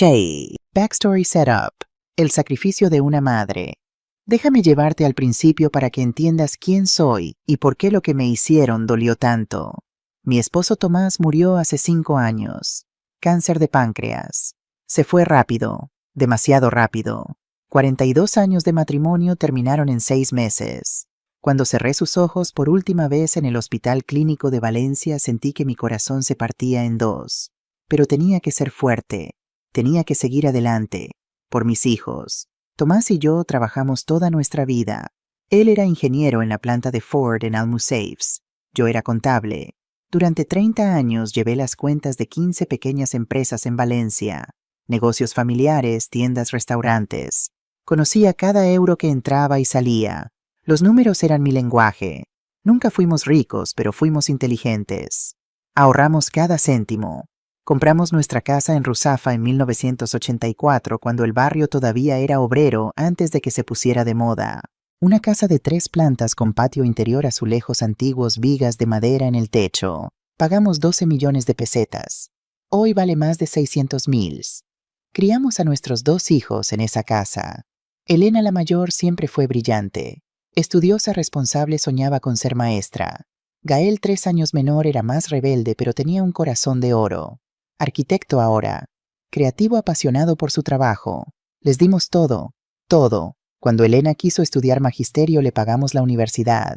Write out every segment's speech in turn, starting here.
Che. Backstory Setup. El sacrificio de una madre. Déjame llevarte al principio para que entiendas quién soy y por qué lo que me hicieron dolió tanto. Mi esposo Tomás murió hace 5 años. Cáncer de páncreas. Se fue rápido, demasiado rápido. 42 años de matrimonio terminaron en 6 meses. Cuando cerré sus ojos por última vez en el Hospital Clínico de Valencia sentí que mi corazón se partía en 2. Pero tenía que ser fuerte. Tenía que seguir adelante. Por mis hijos. Tomás y yo trabajamos toda nuestra vida. Él era ingeniero en la planta de Ford en Almusafes. Yo era contable. Durante 30 años llevé las cuentas de 15 pequeñas empresas en Valencia. Negocios familiares, tiendas, restaurantes. Conocía cada euro que entraba y salía. Los números eran mi lenguaje. Nunca fuimos ricos, pero fuimos inteligentes. Ahorramos cada céntimo. Compramos nuestra casa en Ruzafa en 1984, cuando el barrio todavía era obrero antes de que se pusiera de moda. Una casa de 3 plantas con patio interior, azulejos antiguos, vigas de madera en el techo. Pagamos 12 millones de pesetas. Hoy vale más de 600,000. Criamos a nuestros 2 hijos en esa casa. Elena, la mayor, siempre fue brillante. Estudiosa, responsable, soñaba con ser maestra. Gael, 3 años menor, era más rebelde, pero tenía un corazón de oro. Arquitecto ahora. Creativo, apasionado por su trabajo. Les dimos todo, todo. Cuando Elena quiso estudiar magisterio, le pagamos la universidad.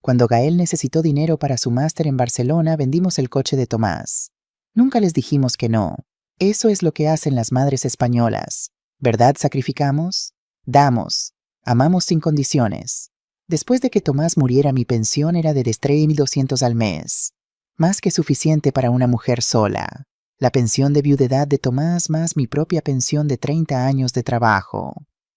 Cuando Gael necesitó dinero para su máster en Barcelona, vendimos el coche de Tomás. Nunca les dijimos que no. Eso es lo que hacen las madres españolas. ¿Verdad? Sacrificamos. Damos. Amamos sin condiciones. Después de que Tomás muriera, mi pensión era de 3.200 al mes. Más que suficiente para una mujer sola. La pensión de viudedad de Tomás más mi propia pensión de 30 años de trabajo.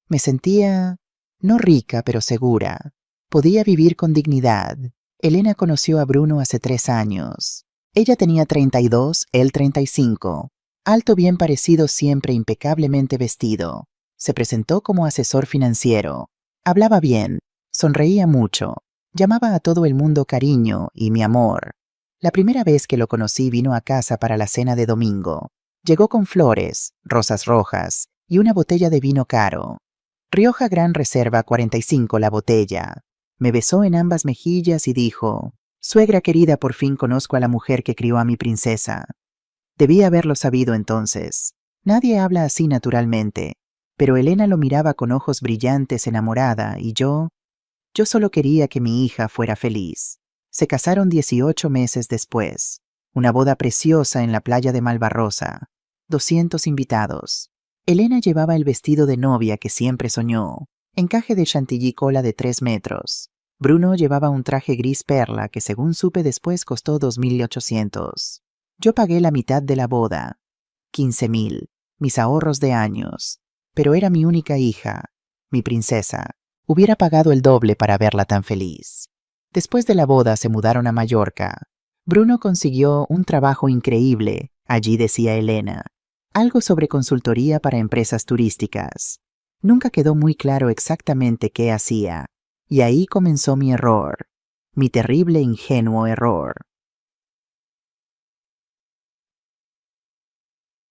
Me sentía, no rica, pero segura. Podía vivir con dignidad. Elena conoció a Bruno hace 3 años. Ella tenía 32, él 35. Alto, bien parecido, siempre impecablemente vestido. Se presentó como asesor financiero. Hablaba bien, sonreía mucho. Llamaba a todo el mundo cariño y mi amor. La primera vez que lo conocí vino a casa para la cena de domingo. Llegó con flores, rosas rojas y una botella de vino caro. Rioja Gran Reserva 45 la botella. Me besó en ambas mejillas y dijo: «Suegra querida, por fin conozco a la mujer que crió a mi princesa». Debía haberlo sabido entonces. Nadie habla así naturalmente. Pero Elena lo miraba con ojos brillantes, enamorada, y yo solo quería que mi hija fuera feliz. Se casaron 18 meses después. Una boda preciosa en la playa de Malvarrosa. 200 invitados. Elena llevaba el vestido de novia que siempre soñó, encaje de chantilly cola de 3 metros. Bruno llevaba un traje gris perla que, según supe después, costó 2.800. Yo pagué la mitad de la boda, 15.000, mis ahorros de años. Pero era mi única hija, mi princesa. Hubiera pagado el doble para verla tan feliz. Después de la boda se mudaron a Mallorca. Bruno consiguió un trabajo increíble, allí, decía Elena. Algo sobre consultoría para empresas turísticas. Nunca quedó muy claro exactamente qué hacía. Y ahí comenzó mi error. Mi terrible, ingenuo error.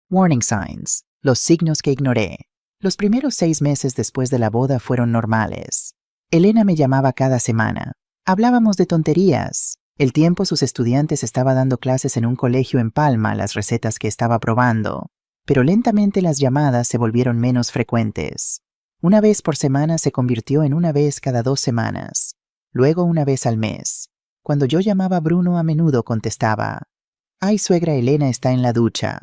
Warning signs. Los signos que ignoré. Los primeros 6 meses después de la boda fueron normales. Elena me llamaba cada semana. Hablábamos de tonterías. El tiempo sus estudiantes estaba dando clases en un colegio en Palma, las recetas que estaba probando. Pero lentamente las llamadas se volvieron menos frecuentes. Una vez por semana se convirtió en una vez cada 2 semanas. Luego una vez al mes. Cuando yo llamaba, Bruno a menudo contestaba: «Ay, suegra, Elena está en la ducha».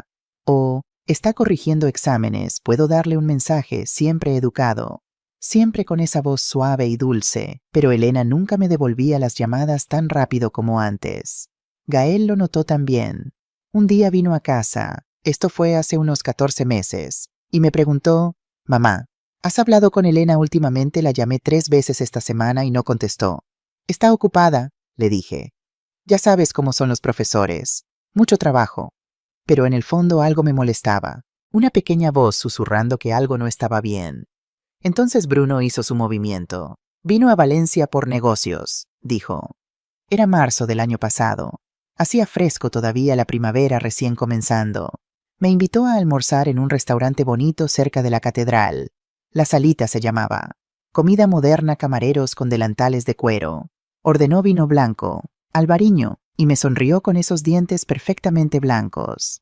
O «Está corrigiendo exámenes, ¿puedo darle un mensaje?», siempre educado. Siempre con esa voz suave y dulce, pero Elena nunca me devolvía las llamadas tan rápido como antes. Gael lo notó también. Un día vino a casa, esto fue hace unos 14 meses, y me preguntó: «Mamá, ¿has hablado con Elena últimamente? La llamé 3 veces esta semana y no contestó». «Está ocupada», le dije. «Ya sabes cómo son los profesores. Mucho trabajo». Pero en el fondo algo me molestaba. Una pequeña voz susurrando que algo no estaba bien. Entonces Bruno hizo su movimiento. «Vino a Valencia por negocios», dijo. Era marzo del año pasado. Hacía fresco todavía, la primavera recién comenzando. Me invitó a almorzar en un restaurante bonito cerca de la catedral. La Salita se llamaba. Comida moderna, camareros con delantales de cuero. Ordenó vino blanco, albariño, y me sonrió con esos dientes perfectamente blancos.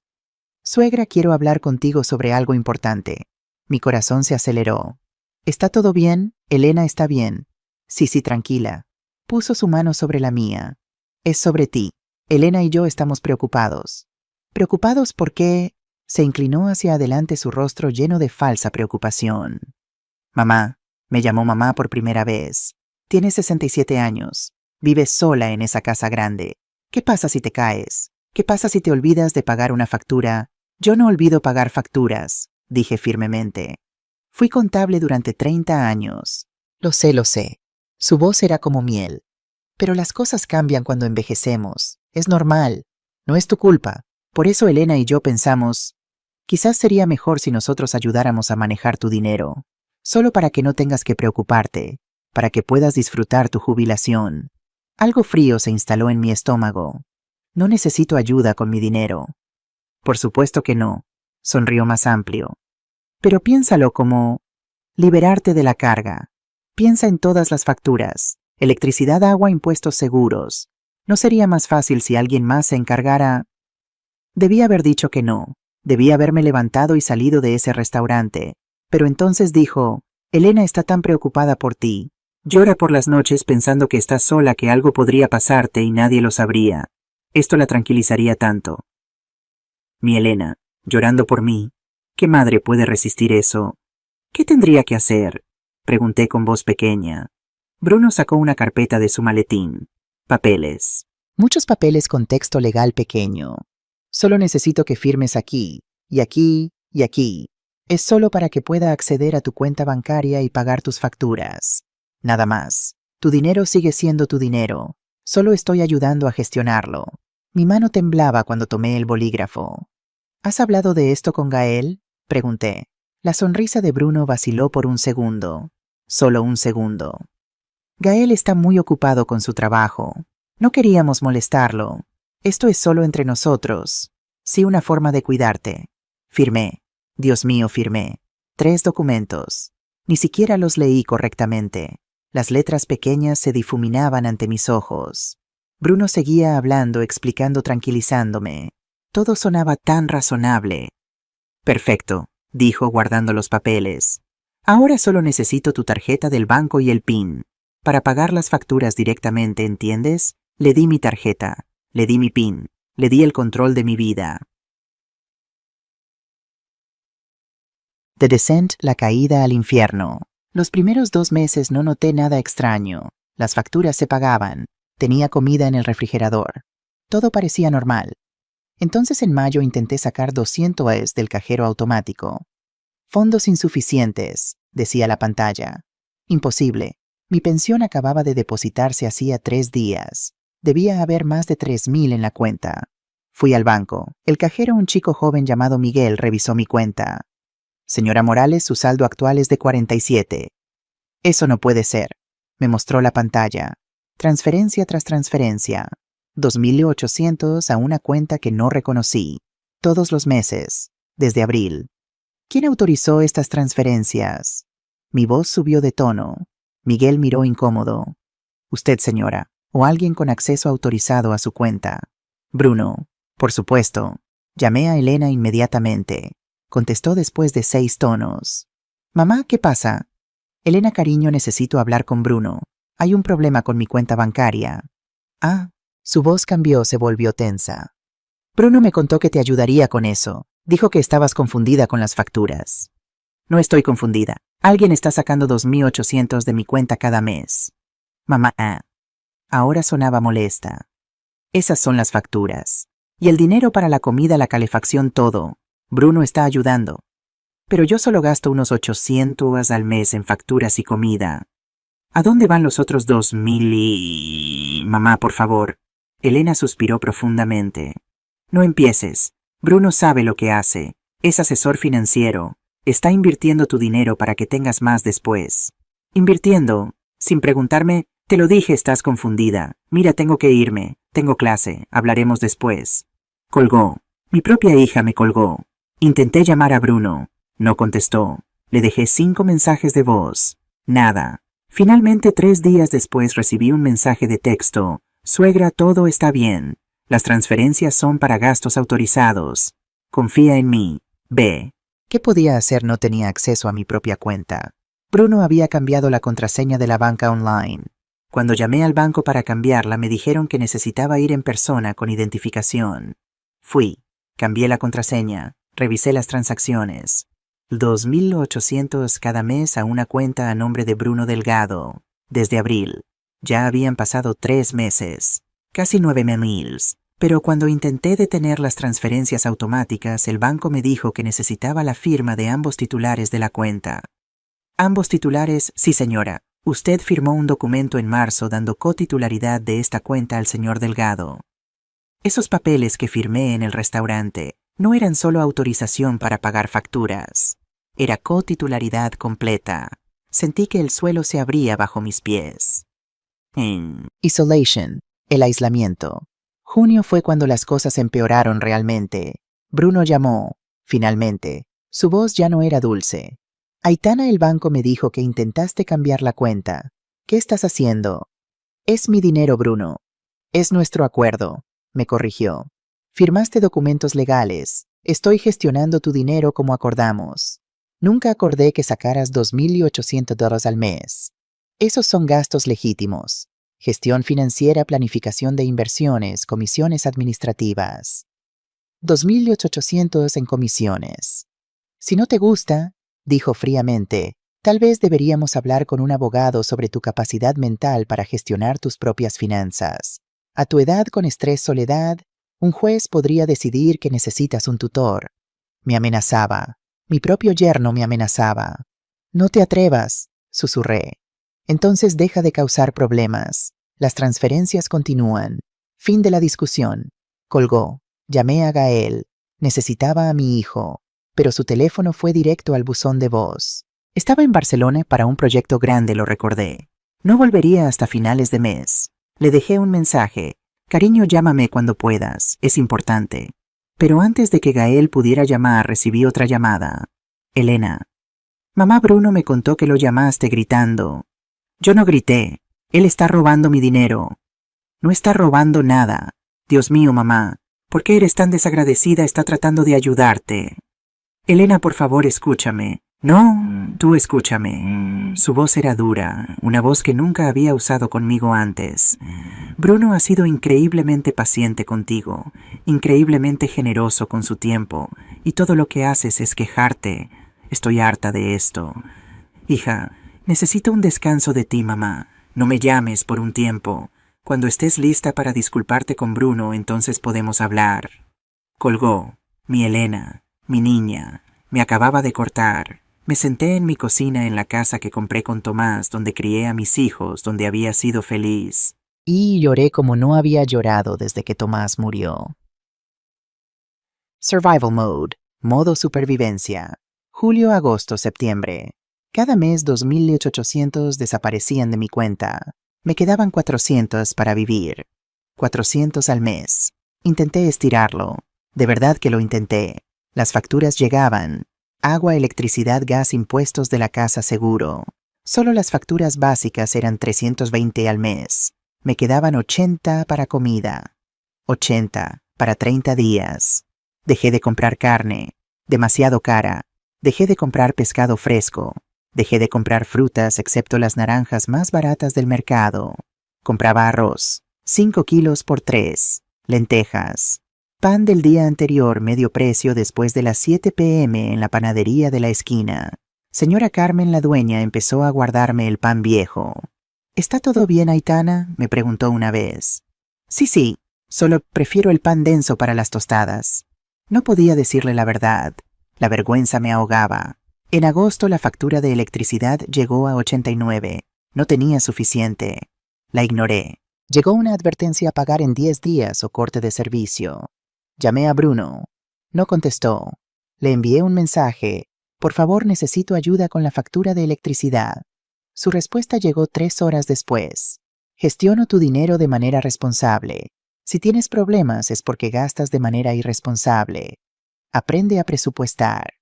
Suegra, quiero hablar contigo sobre algo importante. Mi corazón se aceleró. ¿Está todo bien? Elena está bien. Sí, tranquila. Puso su mano sobre la mía. Es sobre ti. Elena y yo estamos preocupados. ¿Preocupados por qué? Se inclinó hacia adelante, su rostro lleno de falsa preocupación. Mamá, me llamó mamá por primera vez. Tiene 67 años. Vives sola en esa casa grande. ¿Qué pasa si te caes? ¿Qué pasa si te olvidas de pagar una factura? Yo no olvido pagar facturas, dije firmemente. Fui contable durante 30 años. Lo sé. Su voz era como miel. Pero las cosas cambian cuando envejecemos. Es normal. No es tu culpa. Por eso Elena y yo pensamos, quizás sería mejor si nosotros ayudáramos a manejar tu dinero, solo para que no tengas que preocuparte, para que puedas disfrutar tu jubilación. Algo frío se instaló en mi estómago. No necesito ayuda con mi dinero. Por supuesto que no, sonrió más amplio. Pero piénsalo como liberarte de la carga. Piensa en todas las facturas, electricidad, agua, impuestos, seguros. ¿No sería más fácil si alguien más se encargara? Debí haber dicho que no. Debí haberme levantado y salido de ese restaurante. Pero entonces dijo, Elena está tan preocupada por ti. Llora por las noches pensando que estás sola, que algo podría pasarte y nadie lo sabría. Esto la tranquilizaría tanto. Mi Elena, llorando por mí. ¿Qué madre puede resistir eso? ¿Qué tendría que hacer? Pregunté con voz pequeña. Bruno sacó una carpeta de su maletín. Papeles. Muchos papeles con texto legal pequeño. Solo necesito que firmes aquí, y aquí, y aquí. Es solo para que pueda acceder a tu cuenta bancaria y pagar tus facturas. Nada más. Tu dinero sigue siendo tu dinero. Solo estoy ayudando a gestionarlo. Mi mano temblaba cuando tomé el bolígrafo. ¿Has hablado de esto con Gael? Pregunté. La sonrisa de Bruno vaciló por un segundo. Solo un segundo. Gael está muy ocupado con su trabajo. No queríamos molestarlo. Esto es solo entre nosotros. Sí, una forma de cuidarte. Firmé. Dios mío, firmé. 3 documentos. Ni siquiera los leí correctamente. Las letras pequeñas se difuminaban ante mis ojos. Bruno seguía hablando, explicando, tranquilizándome. Todo sonaba tan razonable. Perfecto, dijo guardando los papeles. Ahora solo necesito tu tarjeta del banco y el PIN. Para pagar las facturas directamente, ¿entiendes? Le di mi tarjeta. Le di mi PIN, le di el control de mi vida. The Descent, la caída al infierno. Los primeros 2 meses no noté nada extraño. Las facturas se pagaban. Tenía comida en el refrigerador. Todo parecía normal. Entonces en mayo intenté sacar $200 del cajero automático. Fondos insuficientes, decía la pantalla. Imposible. Mi pensión acababa de depositarse hacía 3 días. Debía haber más de 3,000 en la cuenta. Fui al banco. El cajero, un chico joven llamado Miguel, revisó mi cuenta. Señora Morales, su saldo actual es de 47. Eso no puede ser. Me mostró la pantalla. Transferencia tras transferencia. 2,800 a una cuenta que no reconocí. Todos los meses. Desde abril. ¿Quién autorizó estas transferencias? Mi voz subió de tono. Miguel miró incómodo. Usted, señora. O alguien con acceso autorizado a su cuenta. Bruno. Por supuesto. Llamé a Elena inmediatamente. Contestó después de 6 tonos. Mamá, ¿qué pasa? Elena, cariño, necesito hablar con Bruno. Hay un problema con mi cuenta bancaria. Ah, su voz cambió, se volvió tensa. Bruno me contó que te ayudaría con eso. Dijo que estabas confundida con las facturas. No estoy confundida. Alguien está sacando 2,800 de mi cuenta cada mes. Mamá, ahora sonaba molesta. Esas son las facturas. Y el dinero para la comida, la calefacción, todo. Bruno está ayudando. Pero yo solo gasto unos 800 al mes en facturas y comida. ¿A dónde van los otros 2,000 y... Mamá, por favor. Elena suspiró profundamente. No empieces. Bruno sabe lo que hace. Es asesor financiero. Está invirtiendo tu dinero para que tengas más después. Invirtiendo. Sin preguntarme, te lo dije, estás confundida. Mira, tengo que irme. Tengo clase. Hablaremos después. Colgó. Mi propia hija me colgó. Intenté llamar a Bruno. No contestó. Le dejé 5 mensajes de voz. Nada. Finalmente, 3 días después recibí un mensaje de texto. Suegra, todo está bien. Las transferencias son para gastos autorizados. Confía en mí. B. ¿Qué podía hacer? No tenía acceso a mi propia cuenta. Bruno había cambiado la contraseña de la banca online. Cuando llamé al banco para cambiarla, me dijeron que necesitaba ir en persona con identificación. Fui. Cambié la contraseña. Revisé las transacciones. 2.800 cada mes a una cuenta a nombre de Bruno Delgado. Desde abril. Ya habían pasado 3 meses. Casi 9.000. Pero cuando intenté detener las transferencias automáticas, el banco me dijo que necesitaba la firma de ambos titulares de la cuenta. Ambos titulares, sí señora. Usted firmó un documento en marzo dando cotitularidad de esta cuenta al señor Delgado. Esos papeles que firmé en el restaurante no eran solo autorización para pagar facturas. Era cotitularidad completa. Sentí que el suelo se abría bajo mis pies. Isolation, el aislamiento. Junio fue cuando las cosas empeoraron realmente. Bruno llamó. Finalmente, su voz ya no era dulce. Aitana, el banco me dijo que intentaste cambiar la cuenta. ¿Qué estás haciendo? Es mi dinero, Bruno. Es nuestro acuerdo, me corrigió. Firmaste documentos legales. Estoy gestionando tu dinero como acordamos. Nunca acordé que sacaras $2.800 al mes. Esos son gastos legítimos. Gestión financiera, planificación de inversiones, comisiones administrativas. 2.800 en comisiones. Si no te gusta, dijo fríamente, tal vez deberíamos hablar con un abogado sobre tu capacidad mental para gestionar tus propias finanzas. A tu edad, con estrés, soledad, un juez podría decidir que necesitas un tutor. Me amenazaba. Mi propio yerno me amenazaba. No te atrevas, susurré. Entonces deja de causar problemas. Las transferencias continúan. Fin de la discusión. Colgó. Llamé a Gael. Necesitaba a mi hijo, pero su teléfono fue directo al buzón de voz. Estaba en Barcelona para un proyecto grande, lo recordé. No volvería hasta finales de mes. Le dejé un mensaje. Cariño, llámame cuando puedas. Es importante. Pero antes de que Gael pudiera llamar, recibí otra llamada. Elena. Mamá, Bruno me contó que lo llamaste gritando. Yo no grité. Él está robando mi dinero. No está robando nada. Dios mío, mamá. ¿Por qué eres tan desagradecida? Está tratando de ayudarte. Elena, por favor, escúchame. No, tú escúchame. Su voz era dura, una voz que nunca había usado conmigo antes. Bruno ha sido increíblemente paciente contigo, increíblemente generoso con su tiempo, y todo lo que haces es quejarte. Estoy harta de esto. Hija, necesito un descanso de ti, mamá. No me llames por un tiempo. Cuando estés lista para disculparte con Bruno, entonces podemos hablar. Colgó. Mi Elena, mi niña, me acababa de cortar. Me senté en mi cocina en la casa que compré con Tomás, donde crié a mis hijos, donde había sido feliz. Y lloré como no había llorado desde que Tomás murió. Survival Mode, modo supervivencia. Julio, agosto, septiembre. Cada mes 2.800 desaparecían de mi cuenta. Me quedaban 400 para vivir. 400 al mes. Intenté estirarlo. De verdad que lo intenté. Las facturas llegaban. Agua, electricidad, gas, impuestos de la casa, seguro. Solo las facturas básicas eran 320 al mes. Me quedaban 80 para comida. 80 para 30 días. Dejé de comprar carne. Demasiado cara. Dejé de comprar pescado fresco. Dejé de comprar frutas excepto las naranjas más baratas del mercado. Compraba arroz. 5 kilos por 3. Lentejas. Pan del día anterior, medio precio después de las 7 p.m. en la panadería de la esquina. Señora Carmen, la dueña, empezó a guardarme el pan viejo. ¿Está todo bien, Aitana?, me preguntó una vez. Sí, solo prefiero el pan denso para las tostadas. No podía decirle la verdad. La vergüenza me ahogaba. En agosto la factura de electricidad llegó a 89. No tenía suficiente. La ignoré. Llegó una advertencia a pagar en 10 días o corte de servicio. Llamé a Bruno. No contestó. Le envié un mensaje. Por favor, necesito ayuda con la factura de electricidad. Su respuesta llegó 3 horas después. Gestiono tu dinero de manera responsable. Si tienes problemas es porque gastas de manera irresponsable. Aprende a presupuestar.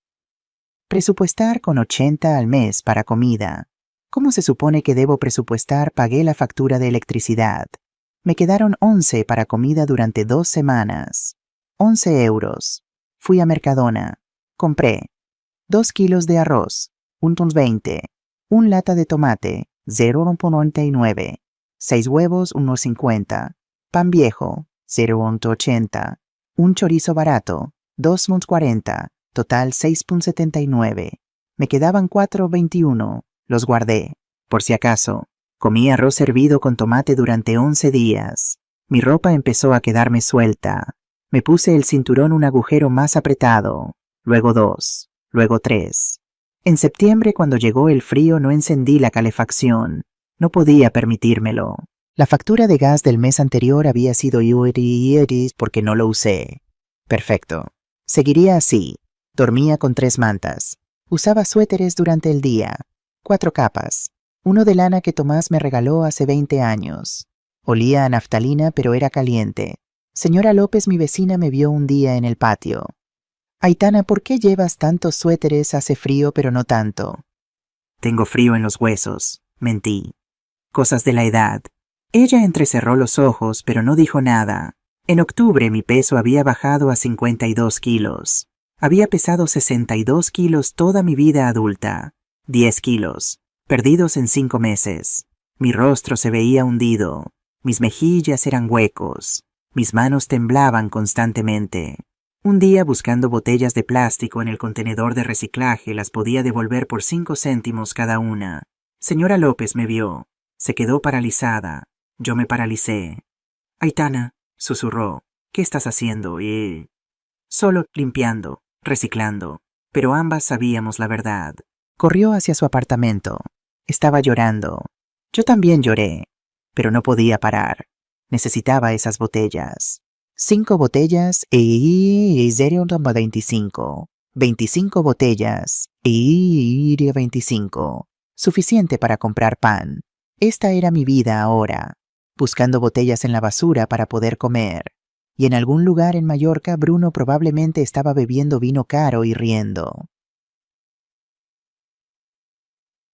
Presupuestar con 80 al mes para comida. ¿Cómo se supone que debo presupuestar? Pagué la factura de electricidad. Me quedaron 11 para comida durante 2 semanas. 11 euros. Fui a Mercadona. Compré 2 kilos de arroz, 1,20. 1 lata de tomate, 0,99. 6 huevos, 1,50. Pan viejo, 0,80. Un chorizo barato, 2,40. Total 6,79. Me quedaban 4,21. Los guardé. Por si acaso. Comí arroz hervido con tomate durante 11 días. Mi ropa empezó a quedarme suelta. Me puse el cinturón un agujero más apretado. Luego 2. Luego 3. En septiembre, cuando llegó el frío, no encendí la calefacción. No podía permitírmelo. La factura de gas del mes anterior había sido iris porque no lo usé. Perfecto. Seguiría así. Dormía con 3 mantas. Usaba suéteres durante el día. 4 capas. Uno de lana que Tomás me regaló hace 20 años. Olía a naftalina, pero era caliente. Señora López, mi vecina, me vio un día en el patio. Aitana, ¿por qué llevas tantos suéteres? Hace frío, pero no tanto. Tengo frío en los huesos. Mentí. Cosas de la edad. Ella entrecerró los ojos, pero no dijo nada. En octubre mi peso había bajado a 52 kilos. Había pesado 62 kilos toda mi vida adulta. 10 kilos. Perdidos en 5 meses. Mi rostro se veía hundido. Mis mejillas eran huecos. Mis manos temblaban constantemente. Un día, buscando botellas de plástico en el contenedor de reciclaje, las podía devolver por 5 céntimos cada una. Señora López me vio. Se quedó paralizada. Yo me paralicé. Aitana, susurró, ¿qué estás haciendo? Solo limpiando, reciclando. Pero ambas sabíamos la verdad. Corrió hacia su apartamento. Estaba llorando. Yo también lloré, pero no podía parar. Necesitaba esas botellas. 5 botellas y 0,25. 25 botellas y 25. Suficiente para comprar pan. Esta era mi vida ahora, buscando botellas en la basura para poder comer. Y en algún lugar en Mallorca, Bruno probablemente estaba bebiendo vino caro y riendo.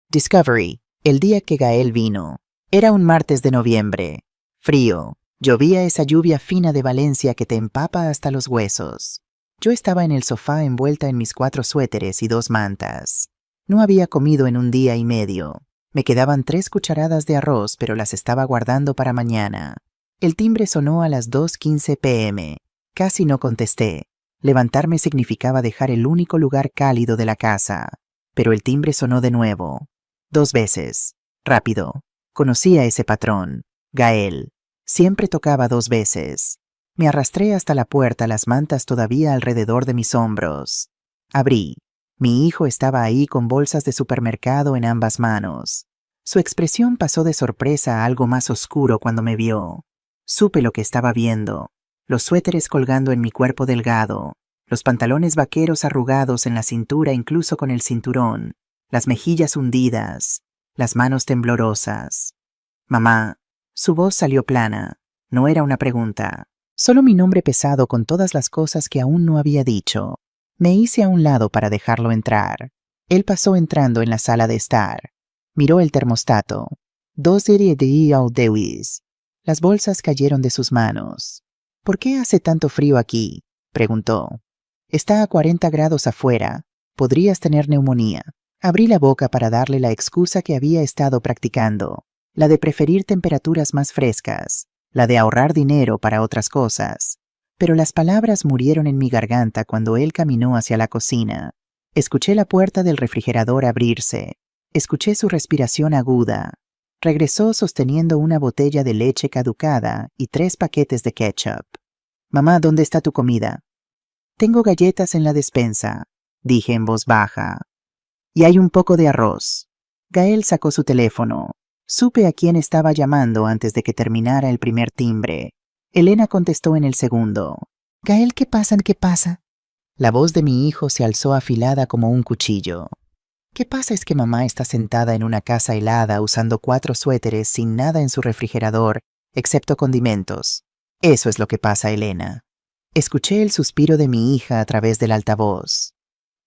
Discovery, el día que Gael vino. Era un martes de noviembre. Frío. Llovía esa lluvia fina de Valencia que te empapa hasta los huesos. Yo estaba en el sofá envuelta en mis 4 suéteres y 2 mantas. No había comido en un día y medio. Me quedaban 3 cucharadas de arroz, pero las estaba guardando para mañana. El timbre sonó a las 2:15 p.m. Casi no contesté. Levantarme significaba dejar el único lugar cálido de la casa. Pero el timbre sonó de nuevo. 2 veces. Rápido. Conocía ese patrón. Gael. Siempre tocaba 2 veces. Me arrastré hasta la puerta, las mantas todavía alrededor de mis hombros. Abrí. Mi hijo estaba ahí con bolsas de supermercado en ambas manos. Su expresión pasó de sorpresa a algo más oscuro cuando me vio. Supe lo que estaba viendo. Los suéteres colgando en mi cuerpo delgado. Los pantalones vaqueros arrugados en la cintura incluso con el cinturón. Las mejillas hundidas. Las manos temblorosas. Mamá. Su voz salió plana. No era una pregunta. Solo mi nombre pesado con todas las cosas que aún no había dicho. Me hice a un lado para dejarlo entrar. Él pasó entrando en la sala de estar. Miró el termostato. 2 al dewis. Las bolsas cayeron de sus manos. ¿Por qué hace tanto frío aquí?, preguntó. Está a 40 grados afuera. Podrías tener neumonía. Abrí la boca para darle la excusa que había estado practicando. La de preferir temperaturas más frescas. La de ahorrar dinero para otras cosas. Pero las palabras murieron en mi garganta cuando él caminó hacia la cocina. Escuché la puerta del refrigerador abrirse. Escuché su respiración aguda. Regresó sosteniendo una botella de leche caducada y 3 paquetes de ketchup. Mamá, ¿dónde está tu comida? Tengo galletas en la despensa, dije en voz baja. Y hay un poco de arroz. Gael sacó su teléfono. Supe a quién estaba llamando antes de que terminara el primer timbre. Elena contestó en el segundo. Gael, ¿qué pasa? ¿Qué pasa? La voz de mi hijo se alzó afilada como un cuchillo. ¿Qué pasa? Es que mamá está sentada en una casa helada usando 4 suéteres sin nada en su refrigerador, excepto condimentos. Eso es lo que pasa, Elena. Escuché el suspiro de mi hija a través del altavoz.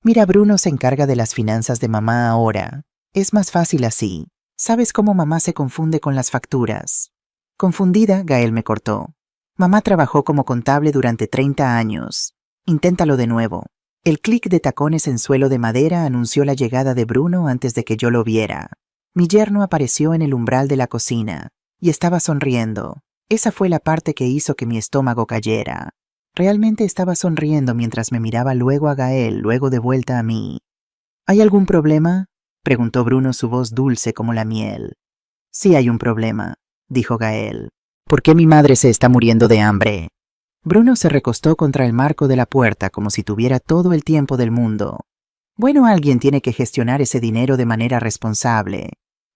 Mira, Bruno se encarga de las finanzas de mamá ahora. Es más fácil así. ¿Sabes cómo mamá se confunde con las facturas? Confundida, Gael me cortó. Mamá trabajó como contable durante 30 años. Inténtalo de nuevo. El clic de tacones en suelo de madera anunció la llegada de Bruno antes de que yo lo viera. Mi yerno apareció en el umbral de la cocina y estaba sonriendo. Esa fue la parte que hizo que mi estómago cayera. Realmente estaba sonriendo mientras me miraba luego a Gael, luego de vuelta a mí. ¿Hay algún problema?, preguntó Bruno, su voz dulce como la miel. Sí hay un problema, dijo Gael. ¿Por qué mi madre se está muriendo de hambre? Bruno se recostó contra el marco de la puerta como si tuviera todo el tiempo del mundo. Bueno, alguien tiene que gestionar ese dinero de manera responsable.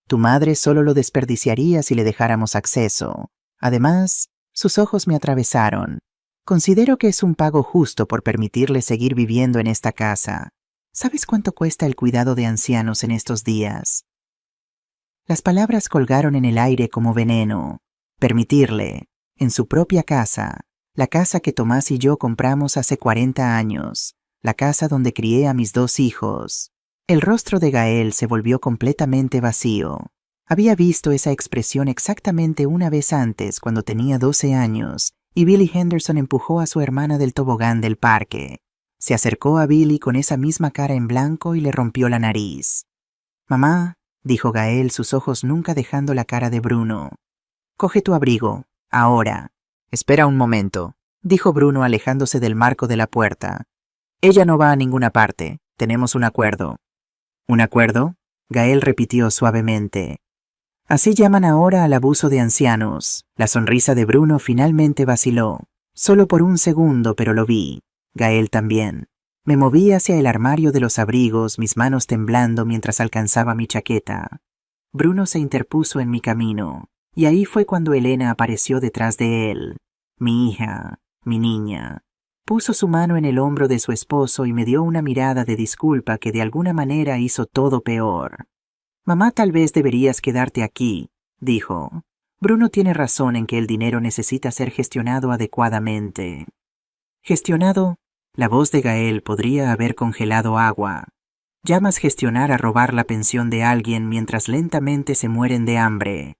Tu madre solo lo desperdiciaría si le dejáramos acceso. Además, sus ojos me atravesaron. Considero que es un pago justo por permitirle seguir viviendo en esta casa. ¿Sabes cuánto cuesta el cuidado de ancianos en estos días? Las palabras colgaron en el aire como veneno. Permitirle, en su propia casa, la casa que Tomás y yo compramos hace 40 años, la casa donde crié a mis 2 hijos. El rostro de Gael se volvió completamente vacío. Había visto esa expresión exactamente una vez antes, cuando tenía 12 años, y Billy Henderson empujó a su hermana del tobogán del parque. Se acercó a Billy con esa misma cara en blanco y le rompió la nariz. «Mamá», dijo Gael, sus ojos nunca dejando la cara de Bruno. «Coge tu abrigo, ahora». «Espera un momento», dijo Bruno alejándose del marco de la puerta. «Ella no va a ninguna parte. Tenemos un acuerdo». «¿Un acuerdo?», Gael repitió suavemente. «Así llaman ahora al abuso de ancianos». La sonrisa de Bruno finalmente vaciló. Solo por un segundo, pero lo vi. Gael también. Me moví hacia el armario de los abrigos, mis manos temblando mientras alcanzaba mi chaqueta. Bruno se interpuso en mi camino, y ahí fue cuando Elena apareció detrás de él. Mi hija, mi niña. Puso su mano en el hombro de su esposo y me dio una mirada de disculpa que de alguna manera hizo todo peor. «Mamá, tal vez deberías quedarte aquí», dijo. «Bruno tiene razón en que el dinero necesita ser gestionado adecuadamente». «¿Gestionado?», la voz de Gael podría haber congelado agua. «¿Llamas gestionar a robar la pensión de alguien mientras lentamente se mueren de hambre?»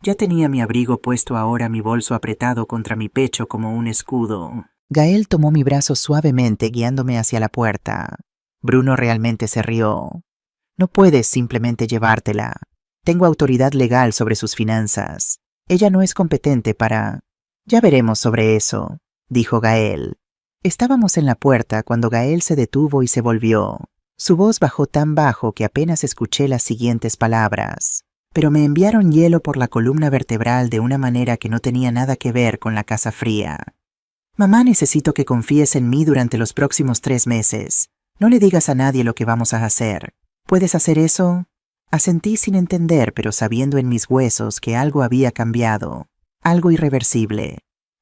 Ya tenía mi abrigo puesto, ahora mi bolso apretado contra mi pecho como un escudo. Gael tomó mi brazo suavemente guiándome hacia la puerta. Bruno realmente se rió. «No puedes simplemente llevártela. Tengo autoridad legal sobre sus finanzas. Ella no es competente para...» «Ya veremos sobre eso», dijo Gael. Estábamos en la puerta cuando Gael se detuvo y se volvió. Su voz bajó tan bajo que apenas escuché las siguientes palabras. Pero me enviaron hielo por la columna vertebral de una manera que no tenía nada que ver con la casa fría. «Mamá, necesito que confíes en mí durante los próximos 3 meses. No le digas a nadie lo que vamos a hacer. ¿Puedes hacer eso?» Asentí sin entender, pero sabiendo en mis huesos que algo había cambiado. Algo irreversible.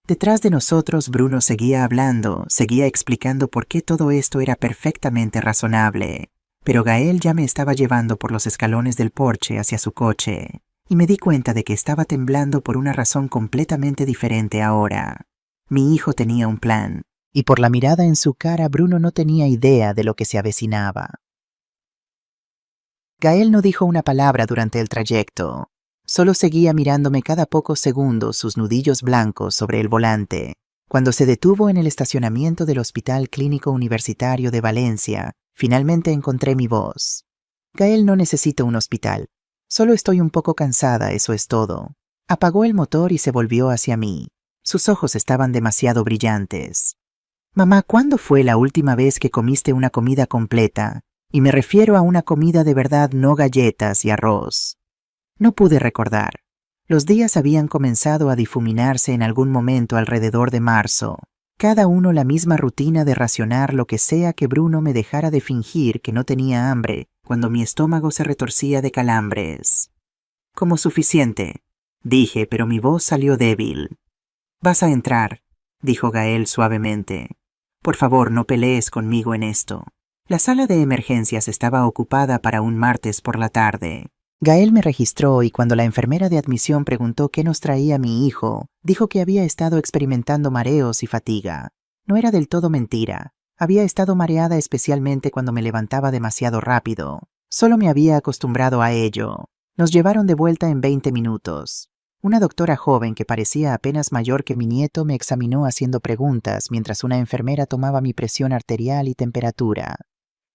Detrás de nosotros, Bruno seguía hablando, seguía explicando por qué todo esto era perfectamente razonable. Pero Gael ya me estaba llevando por los escalones del porche hacia su coche, y me di cuenta de que estaba temblando por una razón completamente diferente ahora. Mi hijo tenía un plan, y por la mirada en su cara, Bruno no tenía idea de lo que se avecinaba. Gael no dijo una palabra durante el trayecto. Solo seguía mirándome cada pocos segundos sus nudillos blancos sobre el volante. Cuando se detuvo en el estacionamiento del Hospital Clínico Universitario de Valencia, finalmente encontré mi voz. «Gael, no necesito un hospital. Solo estoy un poco cansada, eso es todo». Apagó el motor y se volvió hacia mí. Sus ojos estaban demasiado brillantes. «Mamá, ¿cuándo fue la última vez que comiste una comida completa? Y me refiero a una comida de verdad, no galletas y arroz». No pude recordar. Los días habían comenzado a difuminarse en algún momento alrededor de marzo. Cada uno la misma rutina de racionar lo que sea que Bruno me dejara de fingir que no tenía hambre cuando mi estómago se retorcía de calambres. «Como suficiente», dije, pero mi voz salió débil. «Vas a entrar», dijo Gael suavemente. «Por favor, no pelees conmigo en esto». La sala de emergencias estaba ocupada para un martes por la tarde. Gael me registró y cuando la enfermera de admisión preguntó qué nos traía mi hijo, dijo que había estado experimentando mareos y fatiga. No era del todo mentira. Había estado mareada especialmente cuando me levantaba demasiado rápido. Solo me había acostumbrado a ello. Nos llevaron de vuelta en 20 minutos. Una doctora joven que parecía apenas mayor que mi nieto me examinó haciendo preguntas mientras una enfermera tomaba mi presión arterial y temperatura.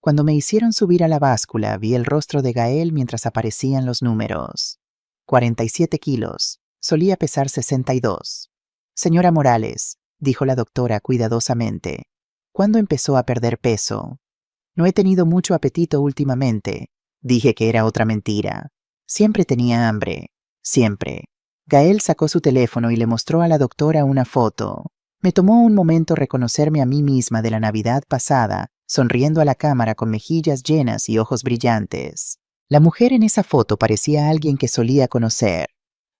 Cuando me hicieron subir a la báscula, vi el rostro de Gael mientras aparecían los números. 47 kilos. Solía pesar 62. Señora Morales, dijo la doctora cuidadosamente, ¿cuándo empezó a perder peso? No he tenido mucho apetito últimamente. Dije que era otra mentira. Siempre tenía hambre. Siempre. Gael sacó su teléfono y le mostró a la doctora una foto. Me tomó un momento reconocerme a mí misma de la Navidad pasada, sonriendo a la cámara con mejillas llenas y ojos brillantes. La mujer en esa foto parecía alguien que solía conocer.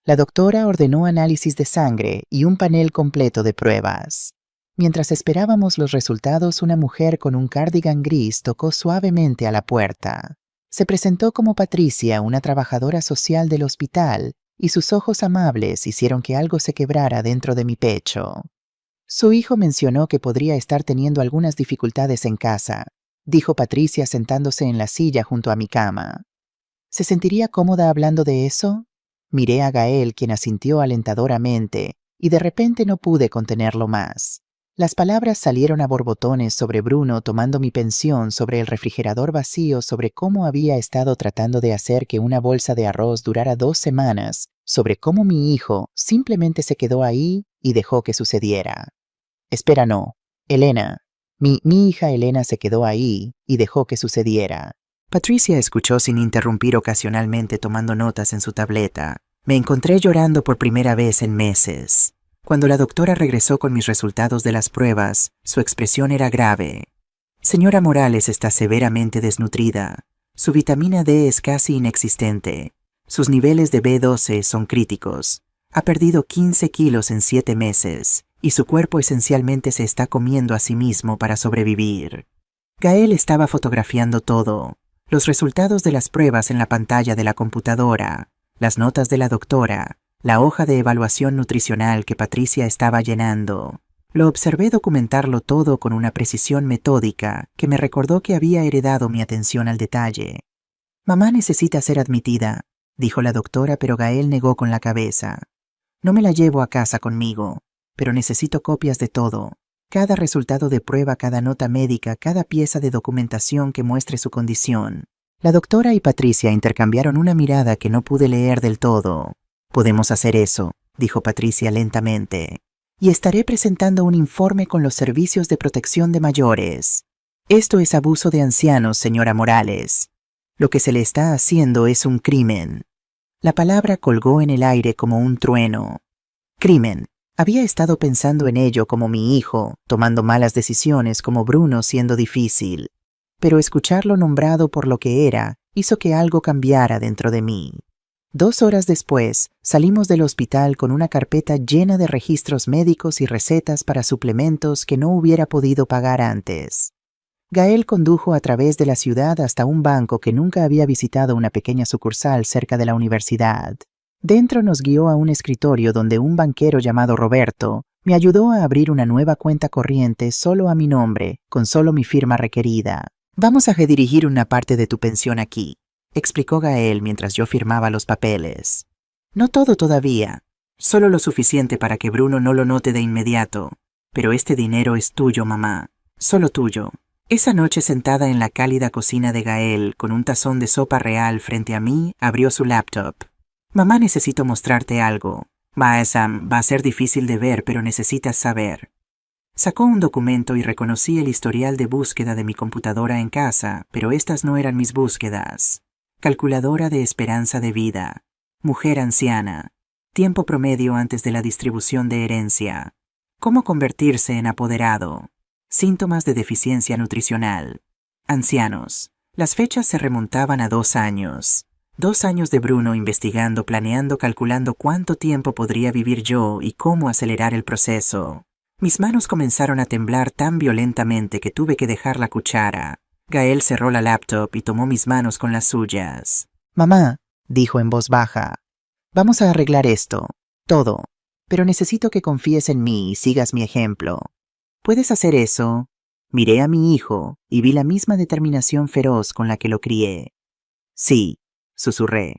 La doctora ordenó análisis de sangre y un panel completo de pruebas. Mientras esperábamos los resultados, una mujer con un cardigan gris tocó suavemente a la puerta. Se presentó como Patricia, una trabajadora social del hospital, y sus ojos amables hicieron que algo se quebrara dentro de mi pecho. Su hijo mencionó que podría estar teniendo algunas dificultades en casa, dijo Patricia sentándose en la silla junto a mi cama. ¿Se sentiría cómoda hablando de eso? Miré a Gael, quien asintió alentadoramente, y de repente no pude contenerlo más. Las palabras salieron a borbotones sobre Bruno tomando mi pensión, sobre el refrigerador vacío, sobre cómo había estado tratando de hacer que una bolsa de arroz durara 2 semanas, sobre cómo mi hijo simplemente se quedó ahí y dejó que sucediera. Espera, no. Elena. Mi hija Elena se quedó ahí y dejó que sucediera. Patricia escuchó sin interrumpir, ocasionalmente tomando notas en su tableta. Me encontré llorando por primera vez en meses. Cuando la doctora regresó con mis resultados de las pruebas, su expresión era grave. Señora Morales está severamente desnutrida. Su vitamina D es casi inexistente. Sus niveles de B12 son críticos. Ha perdido 15 kilos en 7 meses, y su cuerpo esencialmente se está comiendo a sí mismo para sobrevivir. Gael estaba fotografiando todo. Los resultados de las pruebas en la pantalla de la computadora, las notas de la doctora, la hoja de evaluación nutricional que Patricia estaba llenando. Lo observé documentarlo todo con una precisión metódica que me recordó que había heredado mi atención al detalle. Mamá necesita ser admitida, dijo la doctora, pero Gael negó con la cabeza. No me la llevo a casa conmigo, pero necesito copias de todo. Cada resultado de prueba, cada nota médica, cada pieza de documentación que muestre su condición. La doctora y Patricia intercambiaron una mirada que no pude leer del todo. Podemos hacer eso, dijo Patricia lentamente. Y estaré presentando un informe con los servicios de protección de mayores. Esto es abuso de ancianos, señora Morales. Lo que se le está haciendo es un crimen. La palabra colgó en el aire como un trueno. Crimen. Había estado pensando en ello como mi hijo, tomando malas decisiones como Bruno siendo difícil. Pero escucharlo nombrado por lo que era hizo que algo cambiara dentro de mí. 2 horas después, salimos del hospital con una carpeta llena de registros médicos y recetas para suplementos que no hubiera podido pagar antes. Gael condujo a través de la ciudad hasta un banco que nunca había visitado, una pequeña sucursal cerca de la universidad. Dentro nos guió a un escritorio donde un banquero llamado Roberto me ayudó a abrir una nueva cuenta corriente solo a mi nombre, con solo mi firma requerida. Vamos a redirigir una parte de tu pensión aquí, explicó Gael mientras yo firmaba los papeles. No todo todavía, solo lo suficiente para que Bruno no lo note de inmediato. Pero este dinero es tuyo, mamá, solo tuyo. Esa noche, sentada en la cálida cocina de Gael, con un tazón de sopa real frente a mí, abrió su laptop. Mamá, necesito mostrarte algo. Va a ser difícil de ver, pero necesitas saber. Sacó un documento y reconocí el historial de búsqueda de mi computadora en casa, pero estas no eran mis búsquedas. Calculadora de esperanza de vida. Mujer anciana. Tiempo promedio antes de la distribución de herencia. Cómo convertirse en apoderado. Síntomas de deficiencia nutricional. Ancianos. Las fechas se remontaban a 2 años. 2 años de Bruno investigando, planeando, calculando cuánto tiempo podría vivir yo y cómo acelerar el proceso. Mis manos comenzaron a temblar tan violentamente que tuve que dejar la cuchara. Gael cerró la laptop y tomó mis manos con las suyas. Mamá, dijo en voz baja, vamos a arreglar esto, todo, pero necesito que confíes en mí y sigas mi ejemplo. ¿Puedes hacer eso? Miré a mi hijo y vi la misma determinación feroz con la que lo crié. Sí, susurré.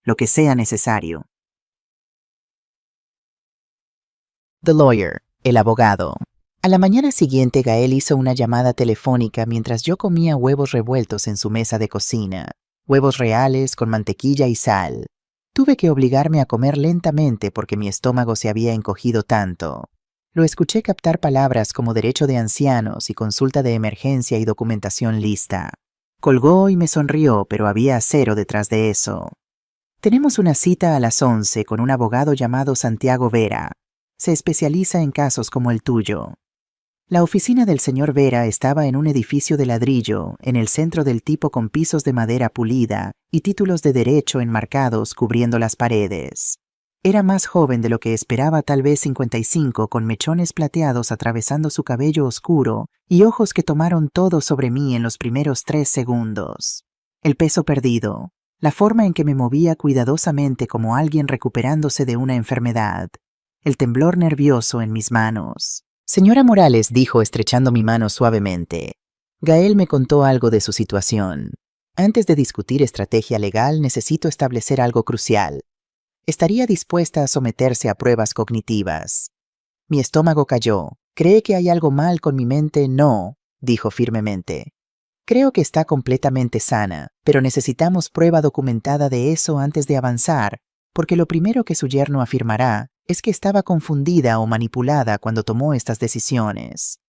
Lo que sea necesario. The lawyer, el abogado. A la mañana siguiente, Gael hizo una llamada telefónica mientras yo comía huevos revueltos en su mesa de cocina. Huevos reales con mantequilla y sal. Tuve que obligarme a comer lentamente porque mi estómago se había encogido tanto. Lo escuché captar palabras como derecho de ancianos y consulta de emergencia y documentación lista. Colgó y me sonrió, pero había acero detrás de eso. Tenemos una cita a las 11 con un abogado llamado Santiago Vera. Se especializa en casos como el tuyo. La oficina del señor Vera estaba en un edificio de ladrillo, en el centro del tipo con pisos de madera pulida y títulos de derecho enmarcados cubriendo las paredes. Era más joven de lo que esperaba, tal vez 55, con mechones plateados atravesando su cabello oscuro y ojos que tomaron todo sobre mí en los primeros 3 segundos. El peso perdido, la forma en que me movía cuidadosamente como alguien recuperándose de una enfermedad, el temblor nervioso en mis manos. Señora Morales, dijo estrechando mi mano suavemente. Gael me contó algo de su situación. Antes de discutir estrategia legal, necesito establecer algo crucial. Estaría dispuesta a someterse a pruebas cognitivas. Mi estómago cayó. ¿Cree que hay algo mal con mi mente? No, dijo firmemente. Creo que está completamente sana, pero necesitamos prueba documentada de eso antes de avanzar, porque lo primero que su yerno afirmará es que estaba confundida o manipulada cuando tomó estas decisiones.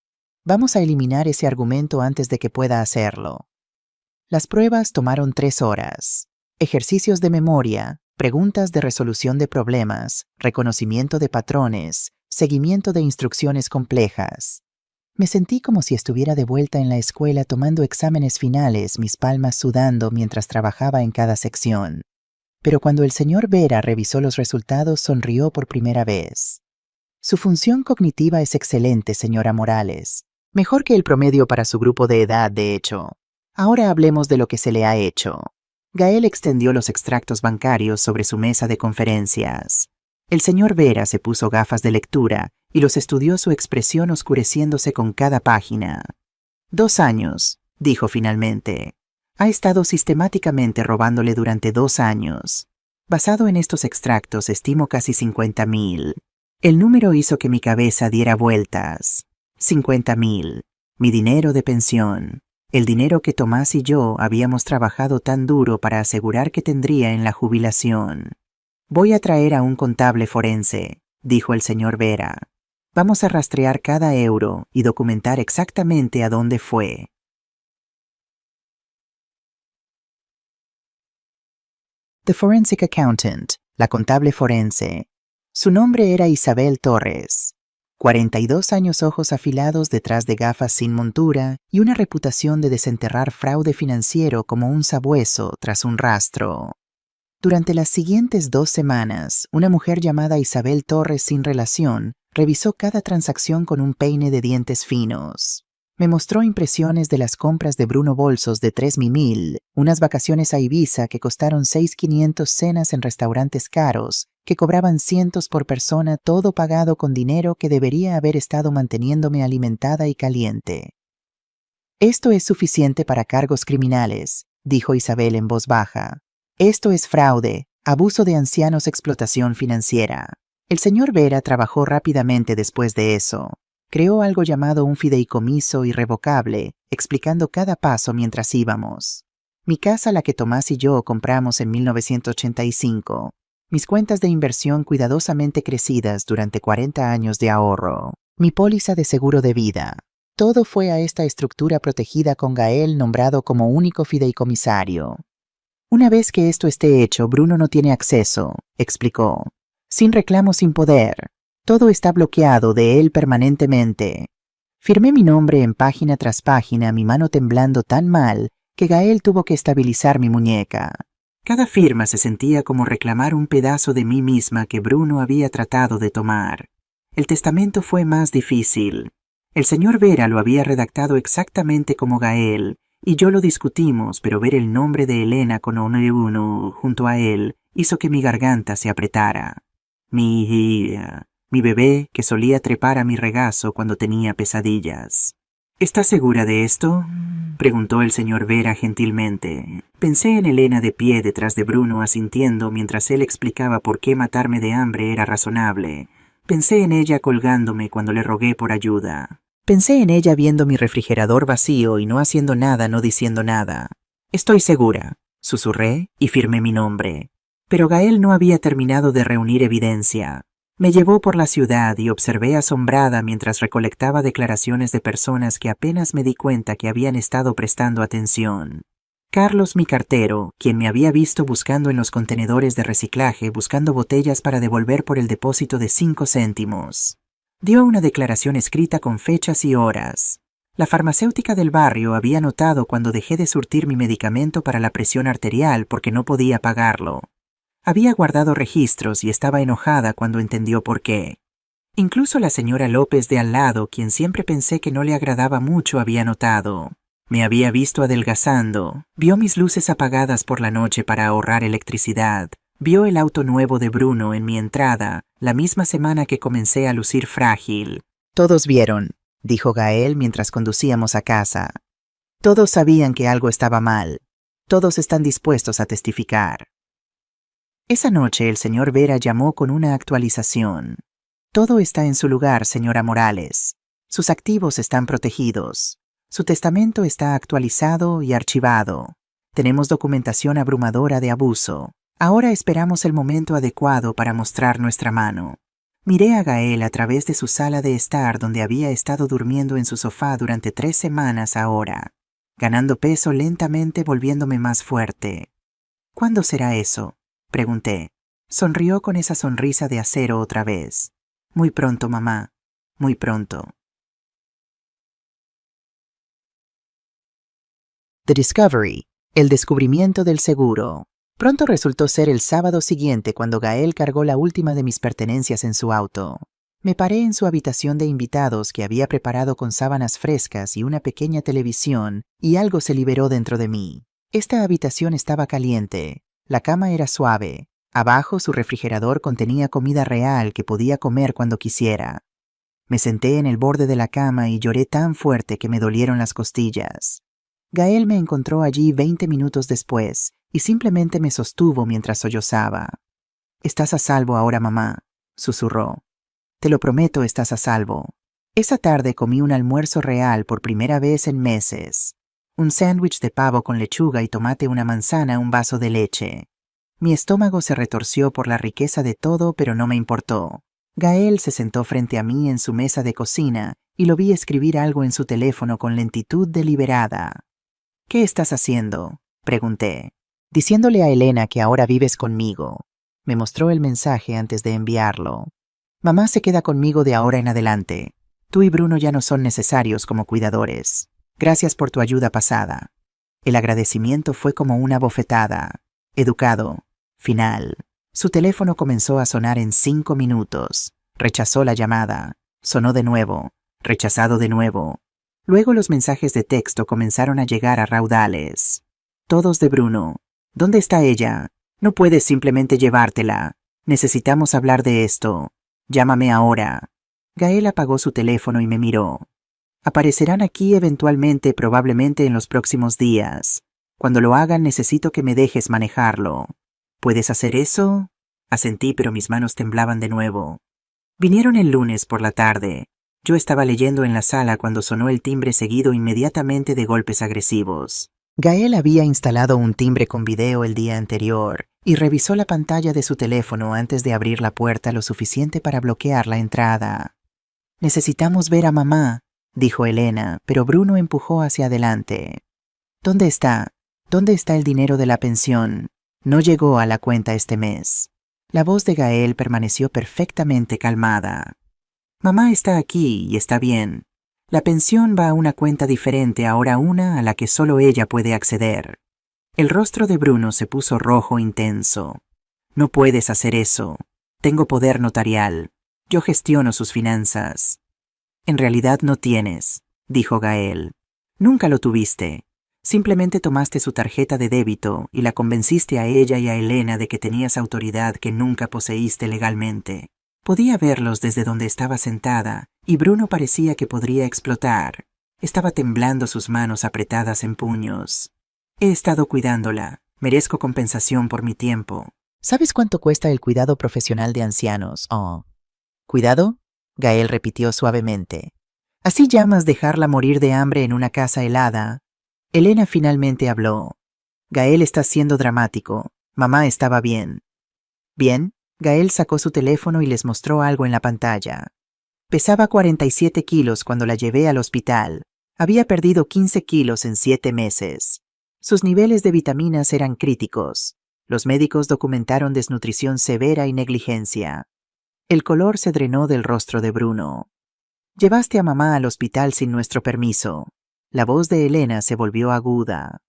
Vamos a eliminar ese argumento antes de que pueda hacerlo. Las pruebas tomaron 3 horas. Ejercicios de memoria, preguntas de resolución de problemas, reconocimiento de patrones, seguimiento de instrucciones complejas. Me sentí como si estuviera de vuelta en la escuela tomando exámenes finales, mis palmas sudando mientras trabajaba en cada sección. Pero cuando el señor Vera revisó los resultados, sonrió por primera vez. Su función cognitiva es excelente, señora Morales. Mejor que el promedio para su grupo de edad, de hecho. Ahora hablemos de lo que se le ha hecho. Gael extendió los extractos bancarios sobre su mesa de conferencias. El señor Vera se puso gafas de lectura y los estudió, su expresión oscureciéndose con cada página. 2 años, dijo finalmente. Ha estado sistemáticamente robándole durante 2 años. Basado en estos extractos, estimo casi 50,000. El número hizo que mi cabeza diera vueltas. 50,000. Mi dinero de pensión. El dinero que Tomás y yo habíamos trabajado tan duro para asegurar que tendría en la jubilación. Voy a traer a un contable forense, dijo el señor Vera. Vamos a rastrear cada euro y documentar exactamente a dónde fue. The Forensic Accountant, la contable forense. Su nombre era Isabel Torres. 42 años, ojos afilados detrás de gafas sin montura y una reputación de desenterrar fraude financiero como un sabueso tras un rastro. Durante las siguientes 2 semanas, una mujer llamada Isabel Torres sin relación revisó cada transacción con un peine de dientes finos. Me mostró impresiones de las compras de Bruno Bolsos de 3,000, unas vacaciones a Ibiza que costaron 6,500, cenas en restaurantes caros, que cobraban cientos por persona, todo pagado con dinero que debería haber estado manteniéndome alimentada y caliente. Esto es suficiente para cargos criminales, dijo Isabel en voz baja. Esto es fraude, abuso de ancianos, explotación financiera. El señor Vera trabajó rápidamente después de eso. Creó algo llamado un fideicomiso irrevocable, explicando cada paso mientras íbamos. Mi casa, la que Tomás y yo compramos en 1985. Mis cuentas de inversión cuidadosamente crecidas durante 40 años de ahorro. Mi póliza de seguro de vida. Todo fue a esta estructura protegida con Gael nombrado como único fideicomisario. Una vez que esto esté hecho, Bruno no tiene acceso, explicó. Sin reclamo, sin poder. Todo está bloqueado de él permanentemente. Firmé mi nombre en página tras página, mi mano temblando tan mal que Gael tuvo que estabilizar mi muñeca. Cada firma se sentía como reclamar un pedazo de mí misma que Bruno había tratado de tomar. El testamento fue más difícil. El señor Vera lo había redactado exactamente como Gael, y yo lo discutimos, pero ver el nombre de Elena con uno junto a él hizo que mi garganta se apretara. Mi mi bebé que solía trepar a mi regazo cuando tenía pesadillas. ¿Estás segura de esto?, preguntó el señor Vera gentilmente. Pensé en Elena de pie detrás de Bruno asintiendo mientras él explicaba por qué matarme de hambre era razonable. Pensé en ella colgándome cuando le rogué por ayuda. Pensé en ella viendo mi refrigerador vacío y no haciendo nada, no diciendo nada. Estoy segura, susurré y firmé mi nombre. Pero Gael no había terminado de reunir evidencia. Me llevó por la ciudad y observé asombrada mientras recolectaba declaraciones de personas que apenas me di cuenta que habían estado prestando atención. Carlos, mi cartero, quien me había visto buscando en los contenedores de reciclaje, buscando botellas para devolver por el depósito de 5 céntimos. Dio una declaración escrita con fechas y horas. La farmacéutica del barrio había notado cuando dejé de surtir mi medicamento para la presión arterial porque no podía pagarlo. Había guardado registros y estaba enojada cuando entendió por qué. Incluso la señora López de al lado, quien siempre pensé que no le agradaba mucho, había notado. Me había visto adelgazando, vio mis luces apagadas por la noche para ahorrar electricidad, vio el auto nuevo de Bruno en mi entrada, la misma semana que comencé a lucir frágil. Todos vieron, dijo Gael mientras conducíamos a casa. Todos sabían que algo estaba mal. Todos están dispuestos a testificar. Esa noche el señor Vera llamó con una actualización. Todo está en su lugar, señora Morales. Sus activos están protegidos. Su testamento está actualizado y archivado. Tenemos documentación abrumadora de abuso. Ahora esperamos el momento adecuado para mostrar nuestra mano. Miré a Gael a través de su sala de estar donde había estado durmiendo en su sofá durante 3 semanas ahora, ganando peso lentamente, volviéndome más fuerte. ¿Cuándo será eso?, pregunté. Sonrió con esa sonrisa de acero otra vez. Muy pronto, mamá. Muy pronto. The Discovery, el descubrimiento del seguro. Pronto resultó ser el sábado siguiente cuando Gael cargó la última de mis pertenencias en su auto. Me paré en su habitación de invitados que había preparado con sábanas frescas y una pequeña televisión, y algo se liberó dentro de mí. Esta habitación estaba caliente. La cama era suave. Abajo su refrigerador contenía comida real que podía comer cuando quisiera. Me senté en el borde de la cama y lloré tan fuerte que me dolieron las costillas. Gael me encontró allí 20 minutos después y simplemente me sostuvo mientras sollozaba. «Estás a salvo ahora, mamá», susurró. «Te lo prometo, estás a salvo». Esa tarde comí un almuerzo real por primera vez en meses. Un sándwich de pavo con lechuga y tomate, una manzana, un vaso de leche. Mi estómago se retorció por la riqueza de todo, pero no me importó. Gael se sentó frente a mí en su mesa de cocina y lo vi escribir algo en su teléfono con lentitud deliberada. «¿Qué estás haciendo?», pregunté. «Diciéndole a Elena que ahora vives conmigo». Me mostró el mensaje antes de enviarlo. «Mamá se queda conmigo de ahora en adelante. Tú y Bruno ya no son necesarios como cuidadores. Gracias por tu ayuda pasada». El agradecimiento fue como una bofetada. Educado. Final. Su teléfono comenzó a sonar en 5 minutos. Rechazó la llamada. Sonó de nuevo. Rechazado de nuevo. Luego los mensajes de texto comenzaron a llegar a raudales. Todos de Bruno. «¿Dónde está ella? No puedes simplemente llevártela. Necesitamos hablar de esto. Llámame ahora». Gael apagó su teléfono y me miró. «Aparecerán aquí eventualmente, probablemente en los próximos días. Cuando lo hagan necesito que me dejes manejarlo. ¿Puedes hacer eso?». Asentí, pero mis manos temblaban de nuevo. Vinieron el lunes por la tarde. Yo estaba leyendo en la sala cuando sonó el timbre, seguido inmediatamente de golpes agresivos. Gael había instalado un timbre con video el día anterior y revisó la pantalla de su teléfono antes de abrir la puerta lo suficiente para bloquear la entrada. «Necesitamos ver a mamá», dijo Elena, pero Bruno empujó hacia adelante. «¿Dónde está? ¿Dónde está el dinero de la pensión? No llegó a la cuenta este mes». La voz de Gael permaneció perfectamente calmada. «Mamá está aquí y está bien. La pensión va a una cuenta diferente ahora, una a la que solo ella puede acceder». El rostro de Bruno se puso rojo intenso. «No puedes hacer eso. Tengo poder notarial. Yo gestiono sus finanzas». «En realidad no tienes», dijo Gael. «Nunca lo tuviste. Simplemente tomaste su tarjeta de débito y la convenciste a ella y a Elena de que tenías autoridad que nunca poseíste legalmente. Podía verlos desde donde estaba sentada, y Bruno parecía que podría explotar. Estaba temblando, sus manos apretadas en puños. He estado cuidándola. Merezco compensación por mi tiempo. ¿Sabes cuánto cuesta el cuidado profesional de ancianos? Oh. ¿Cuidado? Gael repitió suavemente. ¿Así llamas dejarla morir de hambre en una casa helada? Elena finalmente habló. Gael está siendo dramático. Mamá estaba bien. ¿Bien? Gael sacó su teléfono y les mostró algo en la pantalla. Pesaba 47 kilos cuando la llevé al hospital. Había perdido 15 kilos en 7 meses. Sus niveles de vitaminas eran críticos. Los médicos documentaron desnutrición severa y negligencia. El color se drenó del rostro de Bruno. Llevaste a mamá al hospital sin nuestro permiso. La voz de Elena se volvió aguda.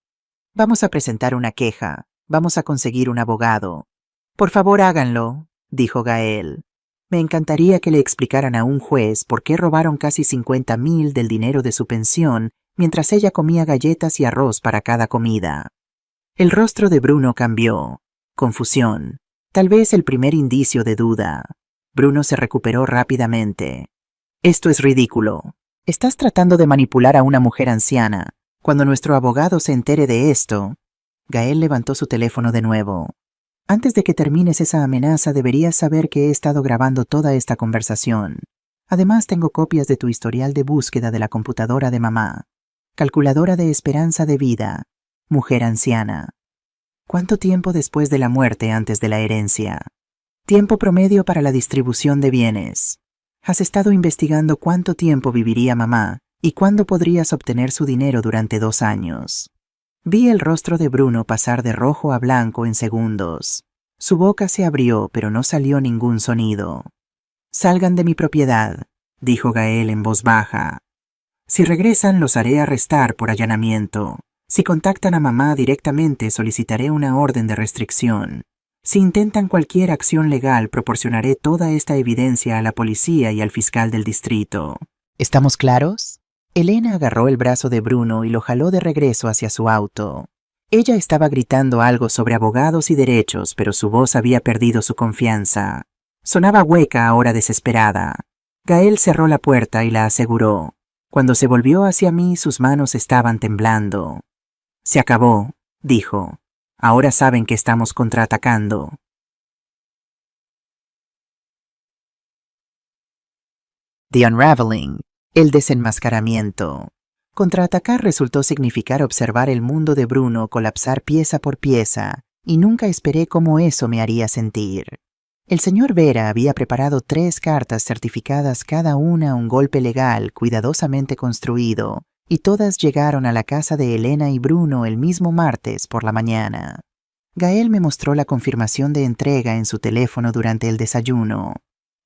Vamos a presentar una queja. Vamos a conseguir un abogado. Por favor, háganlo, dijo Gael. Me encantaría que le explicaran a un juez por qué robaron casi 50,000 del dinero de su pensión mientras ella comía galletas y arroz para cada comida. El rostro de Bruno cambió. Confusión. Tal vez el primer indicio de duda. Bruno se recuperó rápidamente. Esto es ridículo. Estás tratando de manipular a una mujer anciana. Cuando nuestro abogado se entere de esto... Gael levantó su teléfono de nuevo. Antes de que termines esa amenaza, deberías saber que he estado grabando toda esta conversación. Además, tengo copias de tu historial de búsqueda de la computadora de mamá. Calculadora de esperanza de vida. Mujer anciana. ¿Cuánto tiempo después de la muerte antes de la herencia? Tiempo promedio para la distribución de bienes. Has estado investigando cuánto tiempo viviría mamá y cuándo podrías obtener su dinero durante 2 años. Vi el rostro de Bruno pasar de rojo a blanco en segundos. Su boca se abrió, pero no salió ningún sonido. Salgan de mi propiedad, dijo Gael en voz baja. Si regresan, los haré arrestar por allanamiento. Si contactan a mamá directamente, solicitaré una orden de restricción. Si intentan cualquier acción legal, proporcionaré toda esta evidencia a la policía y al fiscal del distrito. ¿Estamos claros? Elena agarró el brazo de Bruno y lo jaló de regreso hacia su auto. Ella estaba gritando algo sobre abogados y derechos, pero su voz había perdido su confianza. Sonaba hueca, ahora desesperada. Gael cerró la puerta y la aseguró. Cuando se volvió hacia mí, sus manos estaban temblando. Se acabó, dijo. Ahora saben que estamos contraatacando. The Unraveling. El desenmascaramiento. Contraatacar resultó significar observar el mundo de Bruno colapsar pieza por pieza, y nunca esperé cómo eso me haría sentir. El señor Vera había preparado 3 cartas certificadas, cada una un golpe legal cuidadosamente construido, y todas llegaron a la casa de Elena y Bruno el mismo martes por la mañana. Gael me mostró la confirmación de entrega en su teléfono durante el desayuno.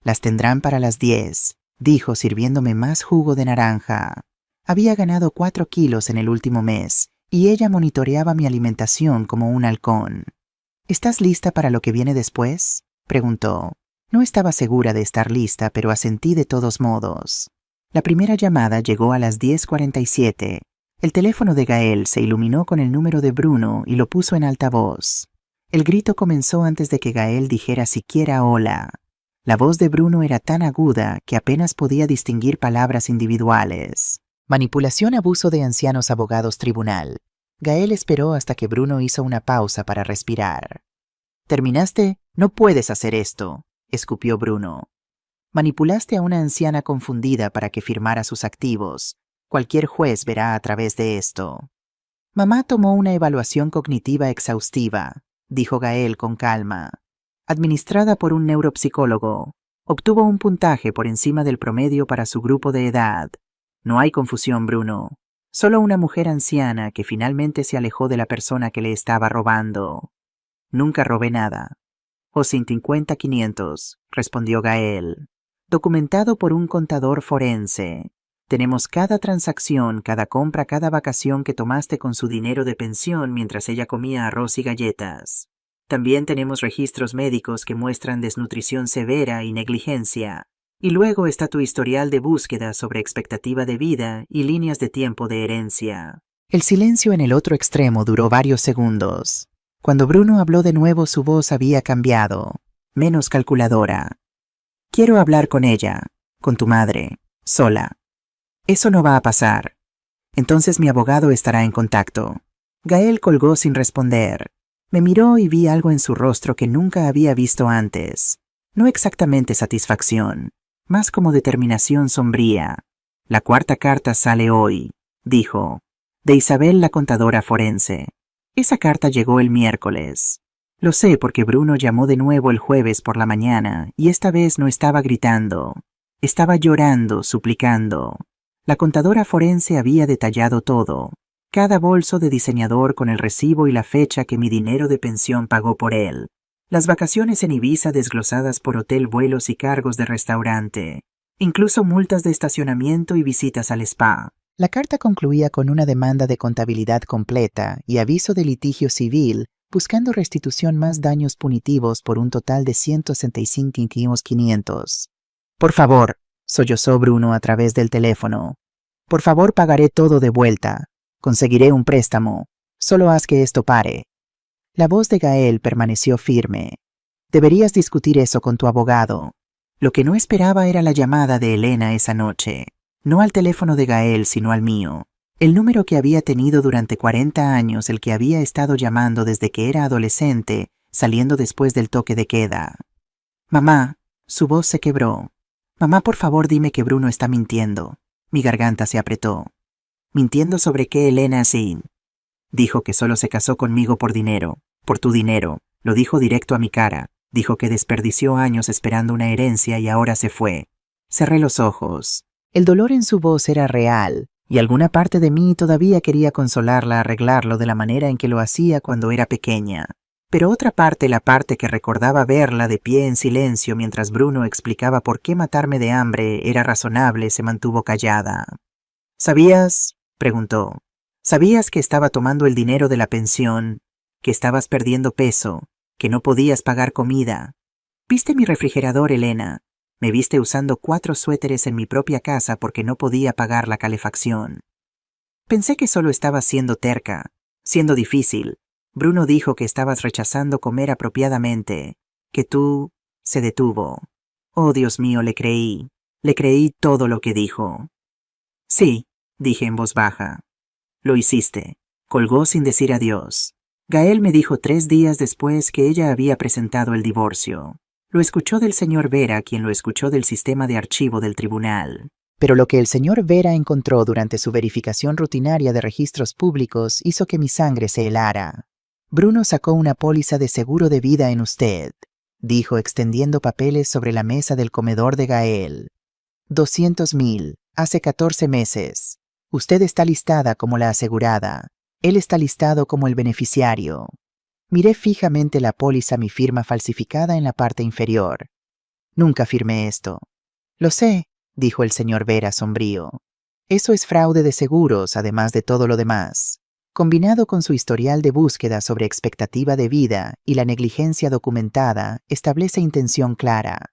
Las tendrán para las 10. Dijo sirviéndome más jugo de naranja. Había ganado 4 kilos en el último mes, y ella monitoreaba mi alimentación como un halcón. ¿Estás lista para lo que viene después? Preguntó. No estaba segura de estar lista, pero asentí de todos modos. La primera llamada llegó a las 10:47. El teléfono de Gael se iluminó con el número de Bruno y lo puso en altavoz. El grito comenzó antes de que Gael dijera siquiera hola. La voz de Bruno era tan aguda que apenas podía distinguir palabras individuales. Manipulación, abuso de ancianos, abogados, tribunal. Gael esperó hasta que Bruno hizo una pausa para respirar. ¿Terminaste? No puedes hacer esto, escupió Bruno. Manipulaste a una anciana confundida para que firmara sus activos. Cualquier juez verá a través de esto. Mamá tomó una evaluación cognitiva exhaustiva, dijo Gael con calma. Administrada por un neuropsicólogo, obtuvo un puntaje por encima del promedio para su grupo de edad. No hay confusión, Bruno. Solo una mujer anciana que finalmente se alejó de la persona que le estaba robando. Nunca robé nada. O sin 50,500, respondió Gael. Documentado por un contador forense. Tenemos cada transacción, cada compra, cada vacación que tomaste con su dinero de pensión mientras ella comía arroz y galletas. También tenemos registros médicos que muestran desnutrición severa y negligencia. Y luego está tu historial de búsqueda sobre expectativa de vida y líneas de tiempo de herencia. El silencio en el otro extremo duró varios segundos. Cuando Bruno habló de nuevo, su voz había cambiado, menos calculadora. Quiero hablar con ella, con tu madre, sola. Eso no va a pasar. Entonces mi abogado estará en contacto. Gael colgó sin responder. Me miró y vi algo en su rostro que nunca había visto antes. No exactamente satisfacción, más como determinación sombría. La cuarta carta sale hoy, dijo, de Isabel la contadora forense. Esa carta llegó el miércoles. Lo sé porque Bruno llamó de nuevo el jueves por la mañana y esta vez no estaba gritando. Estaba llorando, suplicando. La contadora forense había detallado todo. Cada bolso de diseñador con el recibo y la fecha que mi dinero de pensión pagó por él. Las vacaciones en Ibiza desglosadas por hotel, vuelos y cargos de restaurante. Incluso multas de estacionamiento y visitas al spa. La carta concluía con una demanda de contabilidad completa y aviso de litigio civil, buscando restitución más daños punitivos por un total de 165.500. Por favor, sollozó Bruno a través del teléfono. Por favor, pagaré todo de vuelta. Conseguiré un préstamo. Solo haz que esto pare. La voz de Gael permaneció firme. Deberías discutir eso con tu abogado. Lo que no esperaba era la llamada de Elena esa noche. No al teléfono de Gael, sino al mío. El número que había tenido durante 40 años, el que había estado llamando desde que era adolescente, saliendo después del toque de queda. Mamá, su voz se quebró. Mamá, por favor, dime que Bruno está mintiendo. Mi garganta se apretó. ¿Mintiendo sobre qué, Elena? Sí. Dijo que solo se casó conmigo por dinero, por tu dinero. Lo dijo directo a mi cara. Dijo que desperdició años esperando una herencia y ahora se fue. Cerré los ojos. El dolor en su voz era real, y alguna parte de mí todavía quería consolarla, arreglarlo de la manera en que lo hacía cuando era pequeña. Pero otra parte, la parte que recordaba verla de pie en silencio mientras Bruno explicaba por qué matarme de hambre era razonable, se mantuvo callada. ¿Sabías? Preguntó. ¿Sabías que estaba tomando el dinero de la pensión? ¿Que estabas perdiendo peso? ¿Que no podías pagar comida? ¿Viste mi refrigerador, Elena? Me viste usando 4 suéteres en mi propia casa porque no podía pagar la calefacción. Pensé que solo estabas siendo terca, siendo difícil. Bruno dijo que estabas rechazando comer apropiadamente, que tú... Se detuvo. Oh, Dios mío, le creí todo lo que dijo. Sí, dije en voz baja. Lo hiciste. Colgó sin decir adiós. Gael me dijo 3 días después que ella había presentado el divorcio. Lo escuchó del señor Vera, quien lo escuchó del sistema de archivo del tribunal. Pero lo que el señor Vera encontró durante su verificación rutinaria de registros públicos hizo que mi sangre se helara. Bruno sacó una póliza de seguro de vida en usted, dijo extendiendo papeles sobre la mesa del comedor de Gael. 200.000, hace 14 meses. Usted está listada como la asegurada. Él está listado como el beneficiario. Miré fijamente la póliza, mi firma falsificada en la parte inferior. Nunca firmé esto. Lo sé, dijo el señor Vera sombrío. Eso es fraude de seguros, además de todo lo demás. Combinado con su historial de búsqueda sobre expectativa de vida y la negligencia documentada, establece intención clara.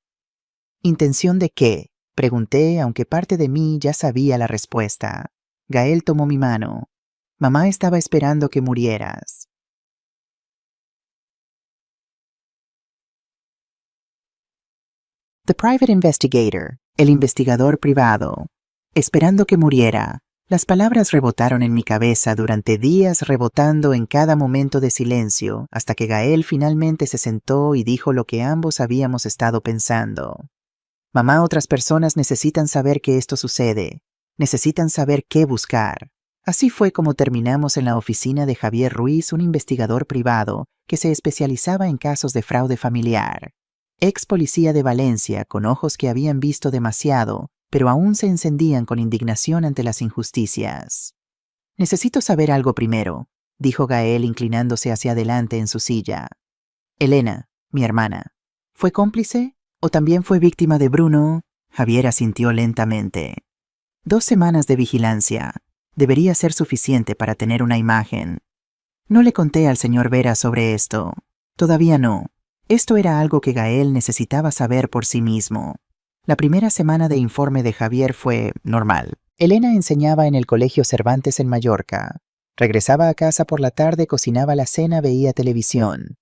¿Intención de qué? Pregunté, aunque parte de mí ya sabía la respuesta. Gael tomó mi mano. Mamá estaba esperando que murieras. The Private Investigator, el investigador privado. Esperando que muriera. Las palabras rebotaron en mi cabeza durante días, rebotando en cada momento de silencio, hasta que Gael finalmente se sentó y dijo lo que ambos habíamos estado pensando. Mamá, otras personas necesitan saber que esto sucede. Necesitan saber qué buscar. Así fue como terminamos en la oficina de Javier Ruiz, un investigador privado que se especializaba en casos de fraude familiar. Ex policía de Valencia, con ojos que habían visto demasiado, pero aún se encendían con indignación ante las injusticias. Necesito saber algo primero, dijo Gael inclinándose hacia adelante en su silla. Elena, mi hermana, ¿fue cómplice o también fue víctima de Bruno? Javier asintió lentamente. 2 semanas de vigilancia. Debería ser suficiente para tener una imagen. No le conté al señor Vera sobre esto. Todavía no. Esto era algo que Gael necesitaba saber por sí mismo. La primera semana de informe de Javier fue normal. Elena enseñaba en el Colegio Cervantes en Mallorca. Regresaba a casa por la tarde, cocinaba la cena, veía televisión.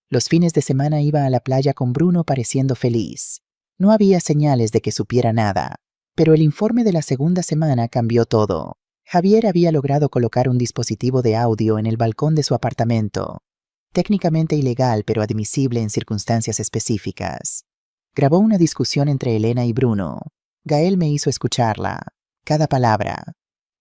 Los fines de semana iba a la playa con Bruno pareciendo feliz. No había señales de que supiera nada, pero el informe de la segunda semana cambió todo. Javier había logrado colocar un dispositivo de audio en el balcón de su apartamento. Técnicamente ilegal, pero admisible en circunstancias específicas. Grabó una discusión entre Elena y Bruno. Gael me hizo escucharla, cada palabra.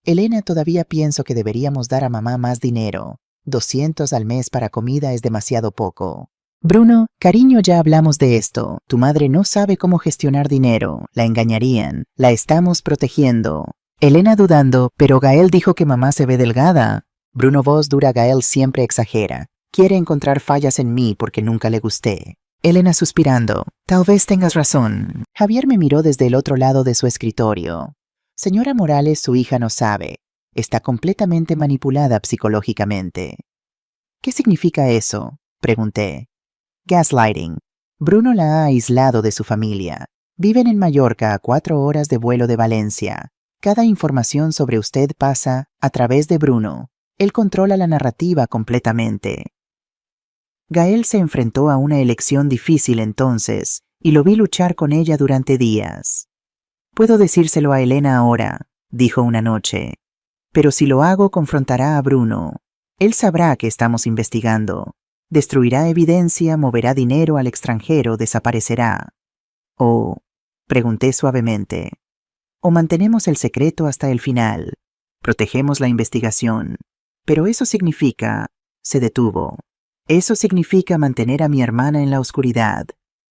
Elena, todavía pienso que deberíamos dar a mamá más dinero. 200 al mes para comida es demasiado poco. Bruno, cariño, ya hablamos de esto. Tu madre no sabe cómo gestionar dinero. La engañarían. La estamos protegiendo. Elena dudando, pero Gael dijo que mamá se ve delgada. Bruno, voz dura. Gael siempre exagera. Quiere encontrar fallas en mí porque nunca le gusté. Elena suspirando. Tal vez tengas razón. Javier me miró desde el otro lado de su escritorio. Señora Morales, su hija no sabe. Está completamente manipulada psicológicamente. ¿Qué significa eso? Pregunté. Gaslighting. Bruno la ha aislado de su familia. Viven en Mallorca a 4 horas de vuelo de Valencia. Cada información sobre usted pasa a través de Bruno. Él controla la narrativa completamente. Gael se enfrentó a una elección difícil entonces, y lo vi luchar con ella durante días. Puedo decírselo a Elena ahora, dijo una noche. Pero si lo hago, confrontará a Bruno. Él sabrá que estamos investigando. Destruirá evidencia, moverá dinero al extranjero, desaparecerá. O, pregunté suavemente, o mantenemos el secreto hasta el final. Protegemos la investigación. Pero eso significa... Se detuvo. Eso significa mantener a mi hermana en la oscuridad.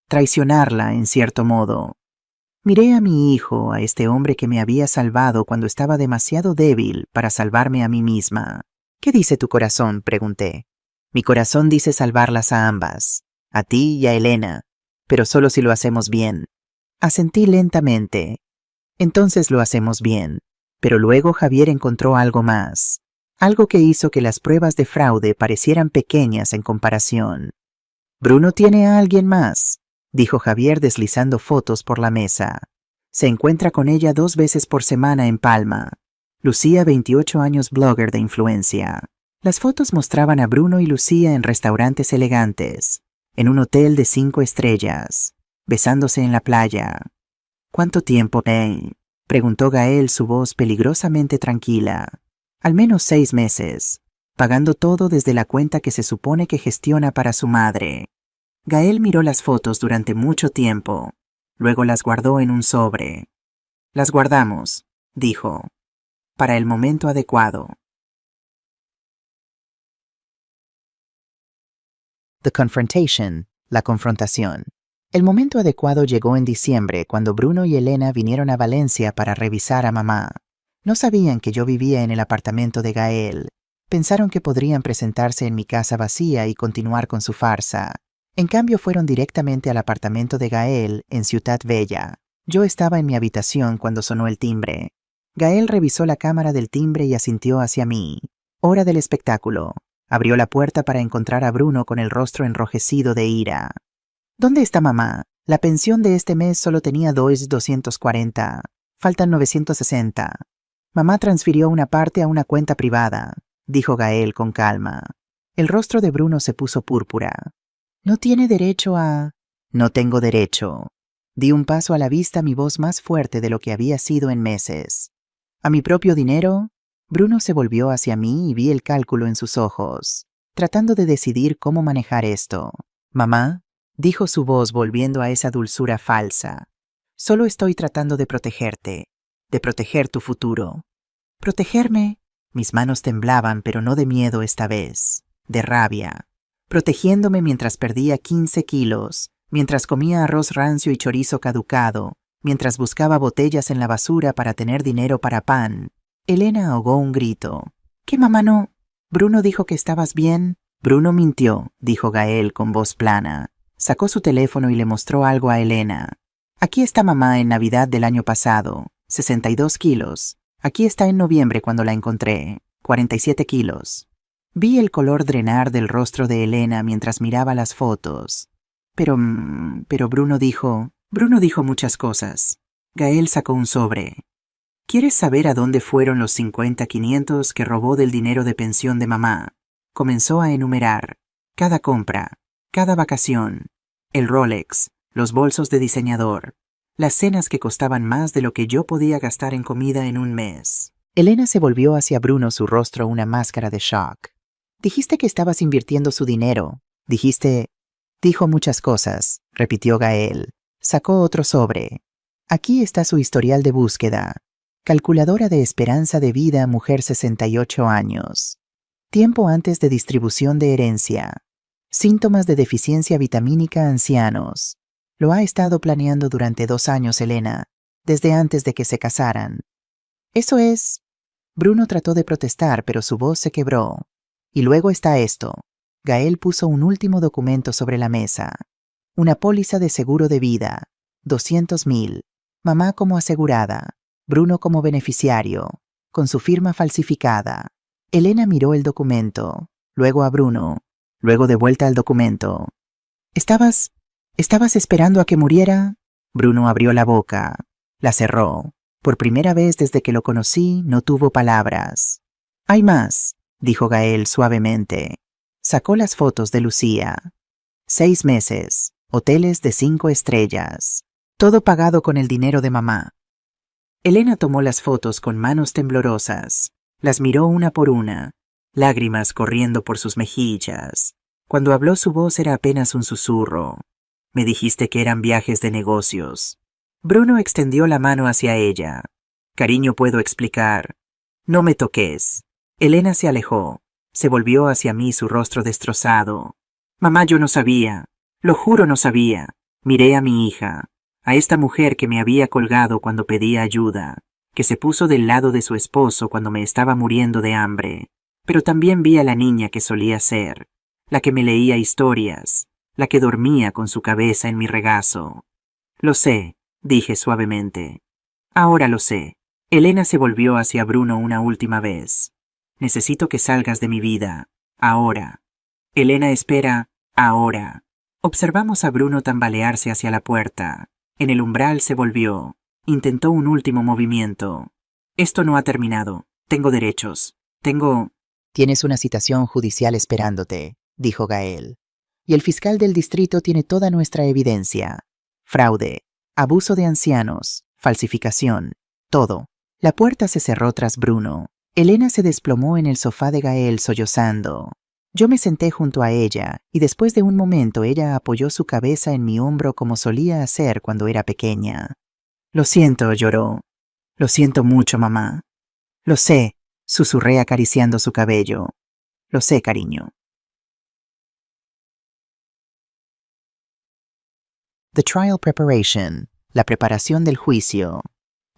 Traicionarla, en cierto modo. Miré a mi hijo, a este hombre que me había salvado cuando estaba demasiado débil para salvarme a mí misma. ¿Qué dice tu corazón?, pregunté. Mi corazón dice salvarlas a ambas, a ti y a Elena, pero solo si lo hacemos bien. Asentí lentamente. Entonces lo hacemos bien. Pero luego Javier encontró algo más. Algo que hizo que las pruebas de fraude parecieran pequeñas en comparación. Bruno tiene a alguien más, dijo Javier deslizando fotos por la mesa. Se encuentra con ella 2 veces por semana en Palma. Lucía, 28 años, blogger de influencia. Las fotos mostraban a Bruno y Lucía en restaurantes elegantes, en un hotel de 5 estrellas, besándose en la playa. ¿Cuánto tiempo, preguntó Gael, su voz peligrosamente tranquila. Al menos 6 meses, pagando todo desde la cuenta que se supone que gestiona para su madre. Gael miró las fotos durante mucho tiempo, luego las guardó en un sobre. Las guardamos, dijo, para el momento adecuado. The confrontation, la confrontación. El momento adecuado llegó en diciembre, cuando Bruno y Elena vinieron a Valencia para revisar a mamá. No sabían que yo vivía en el apartamento de Gael. Pensaron que podrían presentarse en mi casa vacía y continuar con su farsa. En cambio, fueron directamente al apartamento de Gael en Ciutat Bella. Yo estaba en mi habitación cuando sonó el timbre. Gael revisó la cámara del timbre y asintió hacia mí. Hora del espectáculo. Abrió la puerta para encontrar a Bruno con el rostro enrojecido de ira. ¿Dónde está mamá? La pensión de este mes solo tenía 240. Faltan 960. Mamá transfirió una parte a una cuenta privada, dijo Gael con calma. El rostro de Bruno se puso púrpura. No tiene derecho a... No tengo derecho. Di un paso a la vista, mi voz más fuerte de lo que había sido en meses. ¿A mi propio dinero? Bruno se volvió hacia mí y vi el cálculo en sus ojos, tratando de decidir cómo manejar esto. Mamá, dijo su voz volviendo a esa dulzura falsa. Solo estoy tratando de protegerte, de proteger tu futuro. ¿Protegerme? Mis manos temblaban, pero no de miedo esta vez, de rabia. Protegiéndome mientras perdía 15 kilos, mientras comía arroz rancio y chorizo caducado, mientras buscaba botellas en la basura para tener dinero para pan. Elena ahogó un grito. ¿Qué, mamá, no? Bruno dijo que estabas bien. Bruno mintió, dijo Gael con voz plana. Sacó su teléfono y le mostró algo a Elena. Aquí está mamá en Navidad del año pasado, 62 kilos. Aquí está en noviembre cuando la encontré, 47 kilos. Vi el color drenar del rostro de Elena mientras miraba las fotos. Pero Bruno dijo muchas cosas. Gael sacó un sobre. ¿Quieres saber a dónde fueron los 50.500 que robó del dinero de pensión de mamá? Comenzó a enumerar. Cada compra, cada vacación, el Rolex, los bolsos de diseñador, las cenas que costaban más de lo que yo podía gastar en comida en un mes. Elena se volvió hacia Bruno, su rostro una máscara de shock. Dijiste que estabas invirtiendo su dinero. Dijo muchas cosas, repitió Gael. Sacó otro sobre. Aquí está su historial de búsqueda. Calculadora de esperanza de vida, mujer 68 años. Tiempo antes de distribución de herencia. Síntomas de deficiencia vitamínica, ancianos. Lo ha estado planeando durante 2 años, Elena, desde antes de que se casaran. Eso es... Bruno trató de protestar, pero su voz se quebró. Y luego está esto. Gael puso un último documento sobre la mesa. Una póliza de seguro de vida. 200,000. Mamá como asegurada. Bruno como beneficiario. Con su firma falsificada. Elena miró el documento. Luego a Bruno. Luego de vuelta al documento. ¿Estabas esperando a que muriera? Bruno abrió la boca. La cerró. Por primera vez desde que lo conocí, no tuvo palabras. Hay más, dijo Gael suavemente. Sacó las fotos de Lucía. 6 meses. Hoteles de 5 estrellas. Todo pagado con el dinero de mamá. Elena tomó las fotos con manos temblorosas. Las miró una por una, lágrimas corriendo por sus mejillas. Cuando habló su voz era apenas un susurro. Me dijiste que eran viajes de negocios. Bruno extendió la mano hacia ella. Cariño, puedo explicar. No me toques. Elena se alejó. Se volvió hacia mí, su rostro destrozado. Mamá, yo no sabía. Lo juro, no sabía. Miré a mi hija, a esta mujer que me había colgado cuando pedía ayuda, que se puso del lado de su esposo cuando me estaba muriendo de hambre. Pero también vi a la niña que solía ser, la que me leía historias, la que dormía con su cabeza en mi regazo. Lo sé, dije suavemente. Ahora lo sé. Elena se volvió hacia Bruno una última vez. Necesito que salgas de mi vida. Ahora. Elena espera. Ahora. Observamos a Bruno tambalearse hacia la puerta. En el umbral se volvió. Intentó un último movimiento. Esto no ha terminado. Tengo derechos. Tienes una citación judicial esperándote, dijo Gael. Y el fiscal del distrito tiene toda nuestra evidencia. Fraude, abuso de ancianos, falsificación, todo. La puerta se cerró tras Bruno. Elena se desplomó en el sofá de Gael sollozando. Yo me senté junto a ella, y después de un momento ella apoyó su cabeza en mi hombro como solía hacer cuando era pequeña. Lo siento, lloró. Lo siento mucho, mamá. Lo sé, susurré acariciando su cabello. Lo sé, cariño. The Trial Preparation, la preparación del juicio.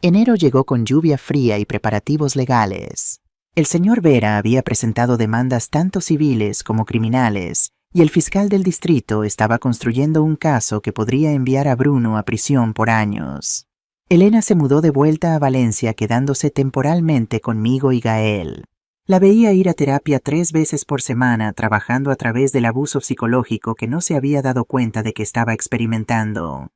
Enero llegó con lluvia fría y preparativos legales. El señor Vera había presentado demandas tanto civiles como criminales, y el fiscal del distrito estaba construyendo un caso que podría enviar a Bruno a prisión por años. Elena se mudó de vuelta a Valencia, quedándose temporalmente conmigo y Gael. La veía ir a terapia 3 veces por semana, trabajando a través del abuso psicológico que no se había dado cuenta de que estaba experimentando.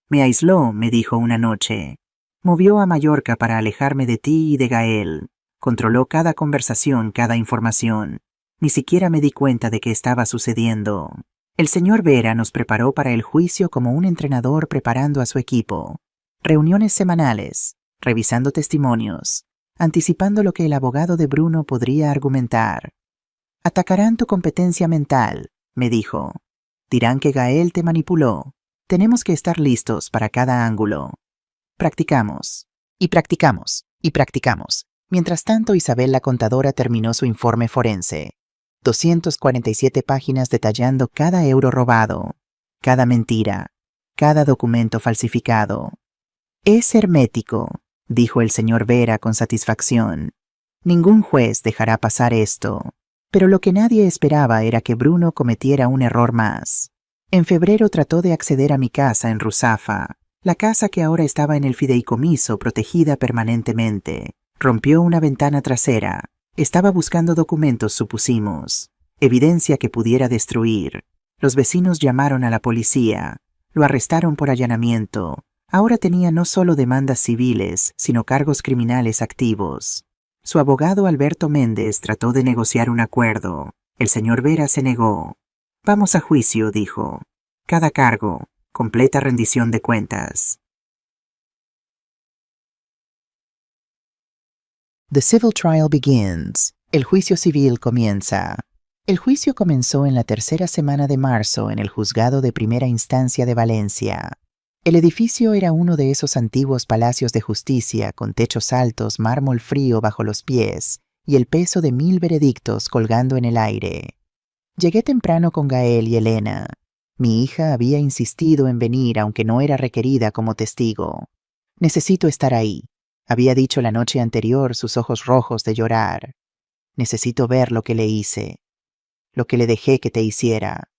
Me aisló, me dijo una noche. Movió a Mallorca para alejarme de ti y de Gael. Controló cada conversación, cada información. Ni siquiera me di cuenta de qué estaba sucediendo. El señor Vera nos preparó para el juicio como un entrenador preparando a su equipo. Reuniones semanales, revisando testimonios, anticipando lo que el abogado de Bruno podría argumentar. Atacarán tu competencia mental, me dijo. Dirán que Gael te manipuló. Tenemos que estar listos para cada ángulo. Practicamos. Y practicamos. Y practicamos. Mientras tanto, Isabel la contadora terminó su informe forense. 247 páginas detallando cada euro robado, cada mentira, cada documento falsificado. Es hermético, dijo el señor Vera con satisfacción. Ningún juez dejará pasar esto. Pero lo que nadie esperaba era que Bruno cometiera un error más. En febrero trató de acceder a mi casa en Ruzafa, la casa que ahora estaba en el fideicomiso protegida permanentemente. Rompió una ventana trasera. Estaba buscando documentos, supusimos. Evidencia que pudiera destruir. Los vecinos llamaron a la policía. Lo arrestaron por allanamiento. Ahora tenía no solo demandas civiles, sino cargos criminales activos. Su abogado Alberto Méndez trató de negociar un acuerdo. El señor Vera se negó. Vamos a juicio, dijo. Cada cargo, Completa rendición de cuentas. The civil trial begins. El juicio civil comienza. El juicio comenzó en la tercera semana de marzo en el juzgado de primera instancia de Valencia. El edificio era uno de esos antiguos palacios de justicia con techos altos, mármol frío bajo los pies y el peso de 1000 veredictos colgando en el aire. Llegué temprano con Gael y Elena. Mi hija había insistido en venir aunque no era requerida como testigo. Necesito estar ahí. Había dicho la noche anterior, sus ojos rojos de llorar. Necesito ver lo que le hice, lo que le dejé que te hiciera.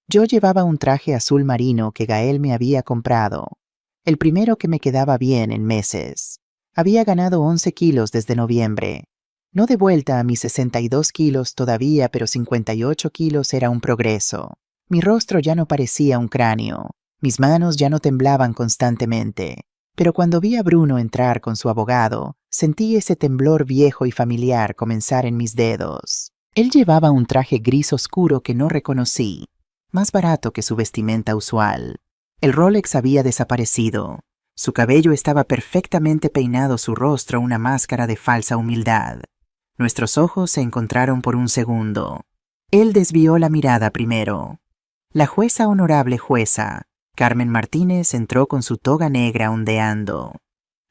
Yo llevaba un traje azul marino que Gael me había comprado, el primero que me quedaba bien en meses. Había ganado 11 kilos desde noviembre. No de vuelta a mis 62 kilos todavía, pero 58 kilos era un progreso. Mi rostro ya no parecía un cráneo. Mis manos ya no temblaban constantemente. Pero cuando vi a Bruno entrar con su abogado, sentí ese temblor viejo y familiar comenzar en mis dedos. Él llevaba un traje gris oscuro que no reconocí, más barato que su vestimenta usual. El Rolex había desaparecido. Su cabello estaba perfectamente peinado, su rostro una máscara de falsa humildad. Nuestros ojos se encontraron por un segundo. Él desvió la mirada primero. La jueza, honorable jueza, Carmen Martínez, entró con su toga negra ondeando.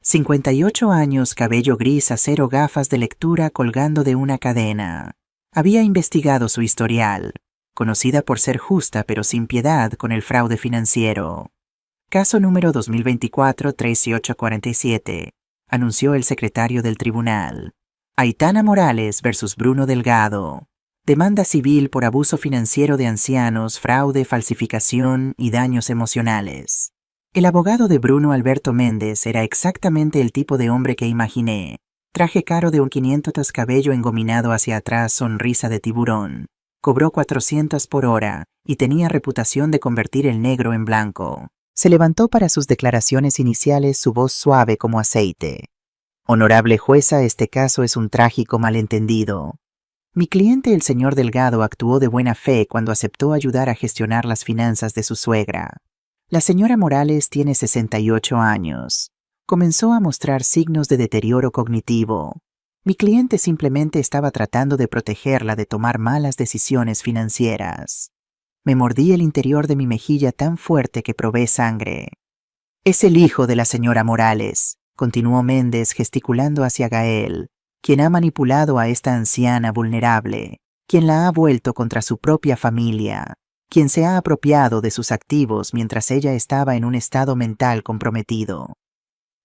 58 años, cabello gris acero, gafas de lectura colgando de una cadena. Había investigado su historial, conocida por ser justa pero sin piedad con el fraude financiero. Caso número 2024-13847, anunció el secretario del tribunal. Aitana Morales versus Bruno Delgado. Demanda civil por abuso financiero de ancianos, fraude, falsificación y daños emocionales. El abogado de Bruno, Alberto Méndez, era exactamente el tipo de hombre que imaginé. Traje caro de un 500, cabello engominado hacia atrás, sonrisa de tiburón. Cobró 400 por hora y tenía reputación de convertir el negro en blanco. Se levantó para sus declaraciones iniciales, su voz suave como aceite. Honorable jueza, este caso es un trágico malentendido. Mi cliente, el señor Delgado, actuó de buena fe cuando aceptó ayudar a gestionar las finanzas de su suegra. La señora Morales tiene 68 años. Comenzó a mostrar signos de deterioro cognitivo. Mi cliente simplemente estaba tratando de protegerla de tomar malas decisiones financieras. Me mordí el interior de mi mejilla tan fuerte que probé sangre. Es el hijo de la señora Morales, continuó Méndez gesticulando hacia Gael, quien ha manipulado a esta anciana vulnerable, quien la ha vuelto contra su propia familia, quien se ha apropiado de sus activos mientras ella estaba en un estado mental comprometido.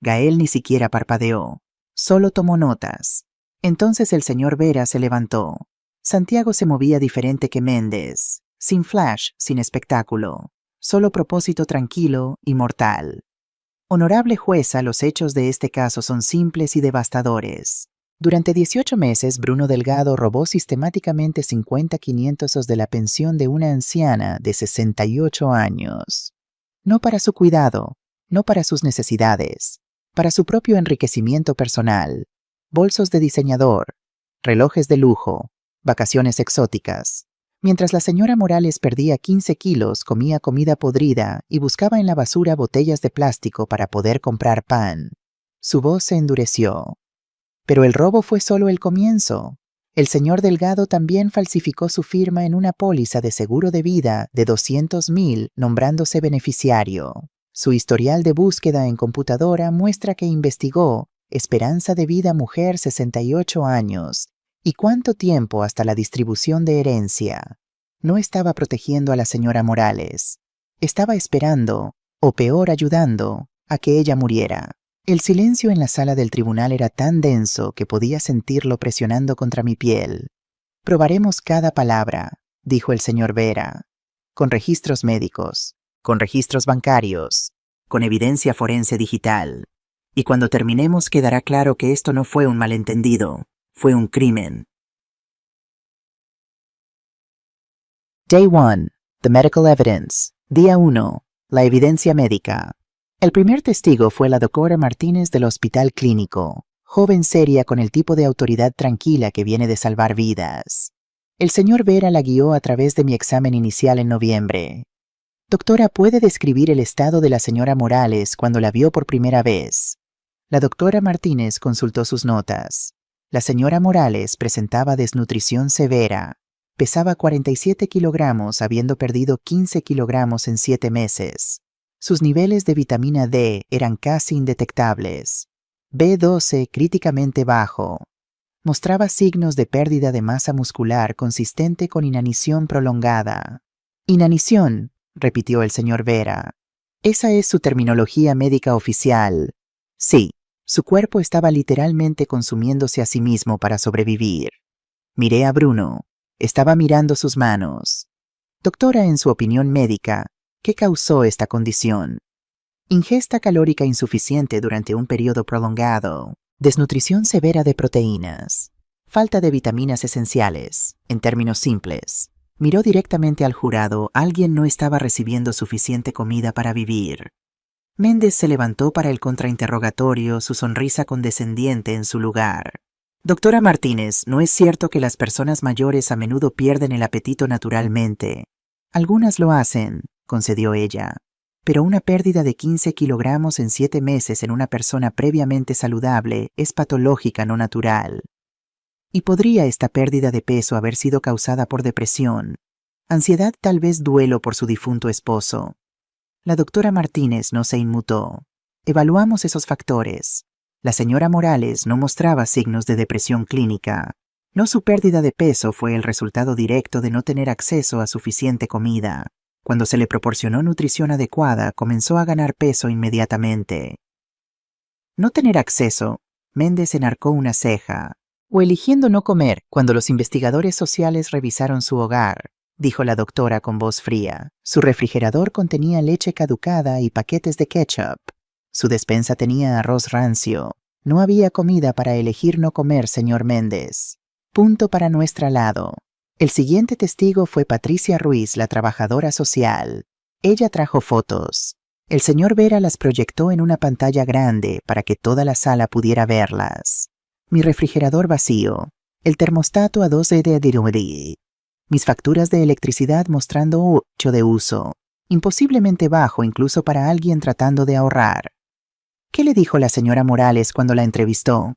Gael ni siquiera parpadeó, solo tomó notas. Entonces el señor Vera se levantó. Santiago se movía diferente que Méndez, sin flash, sin espectáculo, solo propósito tranquilo y mortal. Honorable jueza, los hechos de este caso son simples y devastadores. Durante 18 meses, Bruno Delgado robó sistemáticamente 50.500 de la pensión de una anciana de 68 años. No para su cuidado, no para sus necesidades, para su propio enriquecimiento personal. Bolsos de diseñador, relojes de lujo, vacaciones exóticas. Mientras la señora Morales perdía 15 kilos, comía comida podrida y buscaba en la basura botellas de plástico para poder comprar pan. Su voz se endureció. Pero el robo fue solo el comienzo. El señor Delgado también falsificó su firma en una póliza de seguro de vida de 200,000 nombrándose beneficiario. Su historial de búsqueda en computadora muestra que investigó esperanza de vida mujer 68 años y cuánto tiempo hasta la distribución de herencia. No estaba protegiendo a la señora Morales. Estaba esperando, o peor ayudando, a que ella muriera. El silencio en la sala del tribunal era tan denso que podía sentirlo presionando contra mi piel. Probaremos cada palabra, dijo el señor Vera, con registros médicos, con registros bancarios, con evidencia forense digital. Y cuando terminemos quedará claro que esto no fue un malentendido, fue un crimen. Day 1. The Medical Evidence. Día 1. La evidencia médica. El primer testigo fue la doctora Martínez del Hospital Clínico, joven seria con el tipo de autoridad tranquila que viene de salvar vidas. El señor Vera la guió a través de mi examen inicial en noviembre. Doctora, ¿puede describir el estado de la señora Morales cuando la vio por primera vez? La doctora Martínez consultó sus notas. La señora Morales presentaba desnutrición severa. Pesaba 47 kilogramos, habiendo perdido 15 kilogramos en 7 meses. Sus niveles de vitamina D eran casi indetectables. B12 críticamente bajo. Mostraba signos de pérdida de masa muscular consistente con inanición prolongada. Inanición, repitió el señor Vera. Esa es su terminología médica oficial. Sí, su cuerpo estaba literalmente consumiéndose a sí mismo para sobrevivir. Miré a Bruno. Estaba mirando sus manos. Doctora, en su opinión médica, ¿qué causó esta condición? Ingesta calórica insuficiente durante un periodo prolongado, desnutrición severa de proteínas, falta de vitaminas esenciales, en términos simples. Miró directamente al jurado, alguien no estaba recibiendo suficiente comida para vivir. Méndez se levantó para el contrainterrogatorio, su sonrisa condescendiente en su lugar. Doctora Martínez, ¿no es cierto que las personas mayores a menudo pierden el apetito naturalmente? Algunas lo hacen, concedió ella, pero una pérdida de 15 kilogramos en 7 meses en una persona previamente saludable es patológica, no natural. ¿Y podría esta pérdida de peso haber sido causada por depresión, ansiedad, tal vez duelo por su difunto esposo? La doctora Martínez no se inmutó. Evaluamos esos factores. La señora Morales no mostraba signos de depresión clínica. No, su pérdida de peso fue el resultado directo de no tener acceso a suficiente comida. Cuando se le proporcionó nutrición adecuada, comenzó a ganar peso inmediatamente. No tener acceso, Méndez enarcó una ceja. O eligiendo no comer cuando los investigadores sociales revisaron su hogar, dijo la doctora con voz fría. Su refrigerador contenía leche caducada y paquetes de ketchup. Su despensa tenía arroz rancio. No había comida para elegir no comer, señor Méndez. Punto para nuestro lado. El siguiente testigo fue Patricia Ruiz, la trabajadora social. Ella trajo fotos. El señor Vera las proyectó en una pantalla grande para que toda la sala pudiera verlas. Mi refrigerador vacío. El termostato a 2 de mis facturas de electricidad mostrando 8 de uso. Imposiblemente bajo incluso para alguien tratando de ahorrar. ¿Qué le dijo la señora Morales cuando la entrevistó?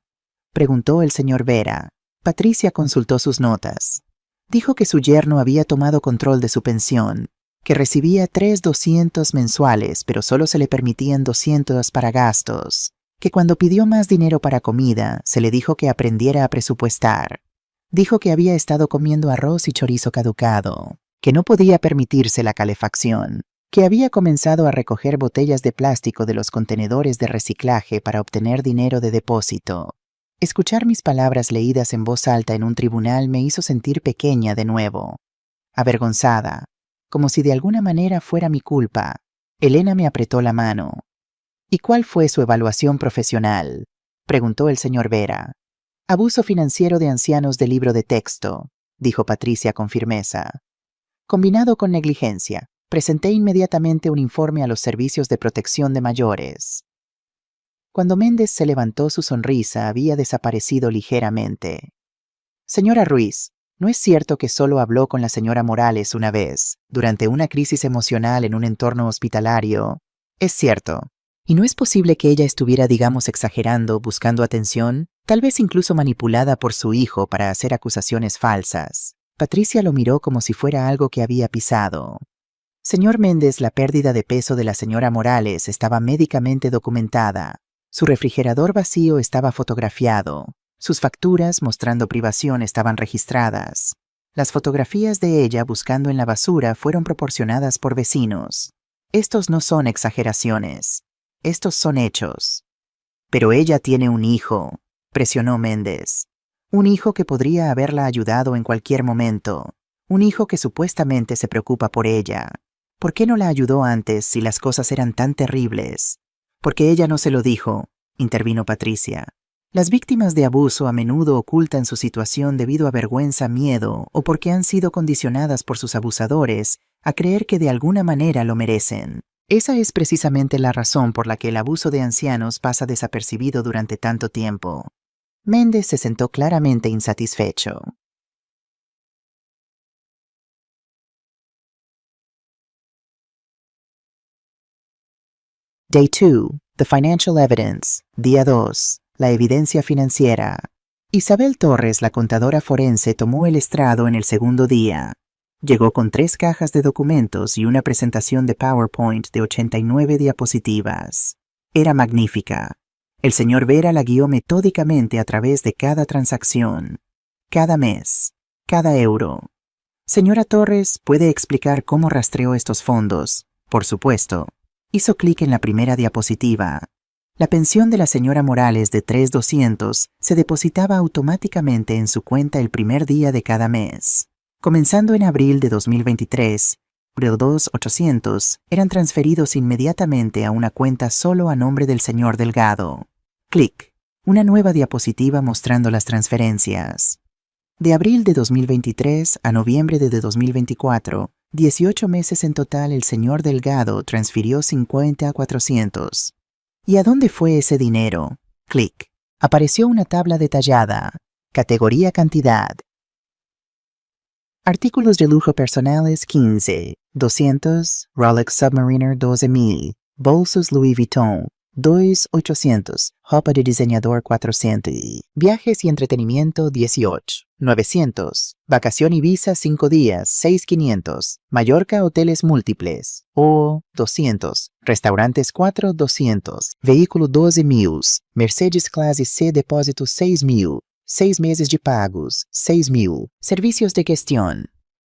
Preguntó el señor Vera. Patricia consultó sus notas. Dijo que su yerno había tomado control de su pensión, que recibía 3,200 mensuales, pero solo se le permitían 200 para gastos, que cuando pidió más dinero para comida, se le dijo que aprendiera a presupuestar. Dijo que había estado comiendo arroz y chorizo caducado, que no podía permitirse la calefacción, que había comenzado a recoger botellas de plástico de los contenedores de reciclaje para obtener dinero de depósito. Escuchar mis palabras leídas en voz alta en un tribunal me hizo sentir pequeña de nuevo, avergonzada, como si de alguna manera fuera mi culpa. Elena me apretó la mano. ¿Y cuál fue su evaluación profesional?, preguntó el señor Vera. Abuso financiero de ancianos de libro de texto, dijo Patricia con firmeza. Combinado con negligencia, presenté inmediatamente un informe a los servicios de protección de mayores. Cuando Méndez se levantó, su sonrisa había desaparecido ligeramente. Señora Ruiz, ¿no es cierto que solo habló con la señora Morales una vez, durante una crisis emocional en un entorno hospitalario? Es cierto. ¿Y no es posible que ella estuviera, digamos, exagerando, buscando atención, tal vez incluso manipulada por su hijo para hacer acusaciones falsas? Patricia lo miró como si fuera algo que había pisado. Señor Méndez, la pérdida de peso de la señora Morales estaba médicamente documentada. Su refrigerador vacío estaba fotografiado. Sus facturas mostrando privación estaban registradas. Las fotografías de ella buscando en la basura fueron proporcionadas por vecinos. Estos no son exageraciones. Estos son hechos. Pero ella tiene un hijo, presionó Méndez. Un hijo que podría haberla ayudado en cualquier momento. Un hijo que supuestamente se preocupa por ella. ¿Por qué no la ayudó antes si las cosas eran tan terribles? Porque ella no se lo dijo, intervino Patricia. Las víctimas de abuso a menudo ocultan su situación debido a vergüenza, miedo o porque han sido condicionadas por sus abusadores a creer que de alguna manera lo merecen. Esa es precisamente la razón por la que el abuso de ancianos pasa desapercibido durante tanto tiempo. Méndez se sentó claramente insatisfecho. Day 2. The Financial Evidence. Día 2. La evidencia financiera. Isabel Torres, la contadora forense, tomó el estrado en el segundo día. Llegó con 3 cajas de documentos y una presentación de PowerPoint de 89 diapositivas. Era magnífica. El señor Vera la guió metódicamente a través de cada transacción, cada mes, cada euro. Señora Torres, ¿puede explicar cómo rastreó estos fondos? Por supuesto. Hizo clic en la primera diapositiva. La pensión de la señora Morales de 3.200 se depositaba automáticamente en su cuenta el primer día de cada mes. Comenzando en abril de 2023, los 2.800 eran transferidos inmediatamente a una cuenta solo a nombre del señor Delgado. Clic. Una nueva diapositiva mostrando las transferencias. De abril de 2023 a noviembre de 2024, 18 meses en total, el señor Delgado transfirió 50 a 400. ¿Y a dónde fue ese dinero? Clic. Apareció una tabla detallada. Categoría cantidad. Artículos de lujo personales 15, 200, Rolex Submariner 12.000, bolsos Louis Vuitton 2.800, ropa de diseñador 400, viajes y entretenimiento 18, 900, vacación Ibiza 5 días 6.500, Mallorca hoteles múltiples o 200, restaurantes 4 200, vehículo 12.000, Mercedes clase C depósito 6.000, 6 meses de pagos 6.000, servicios de gestión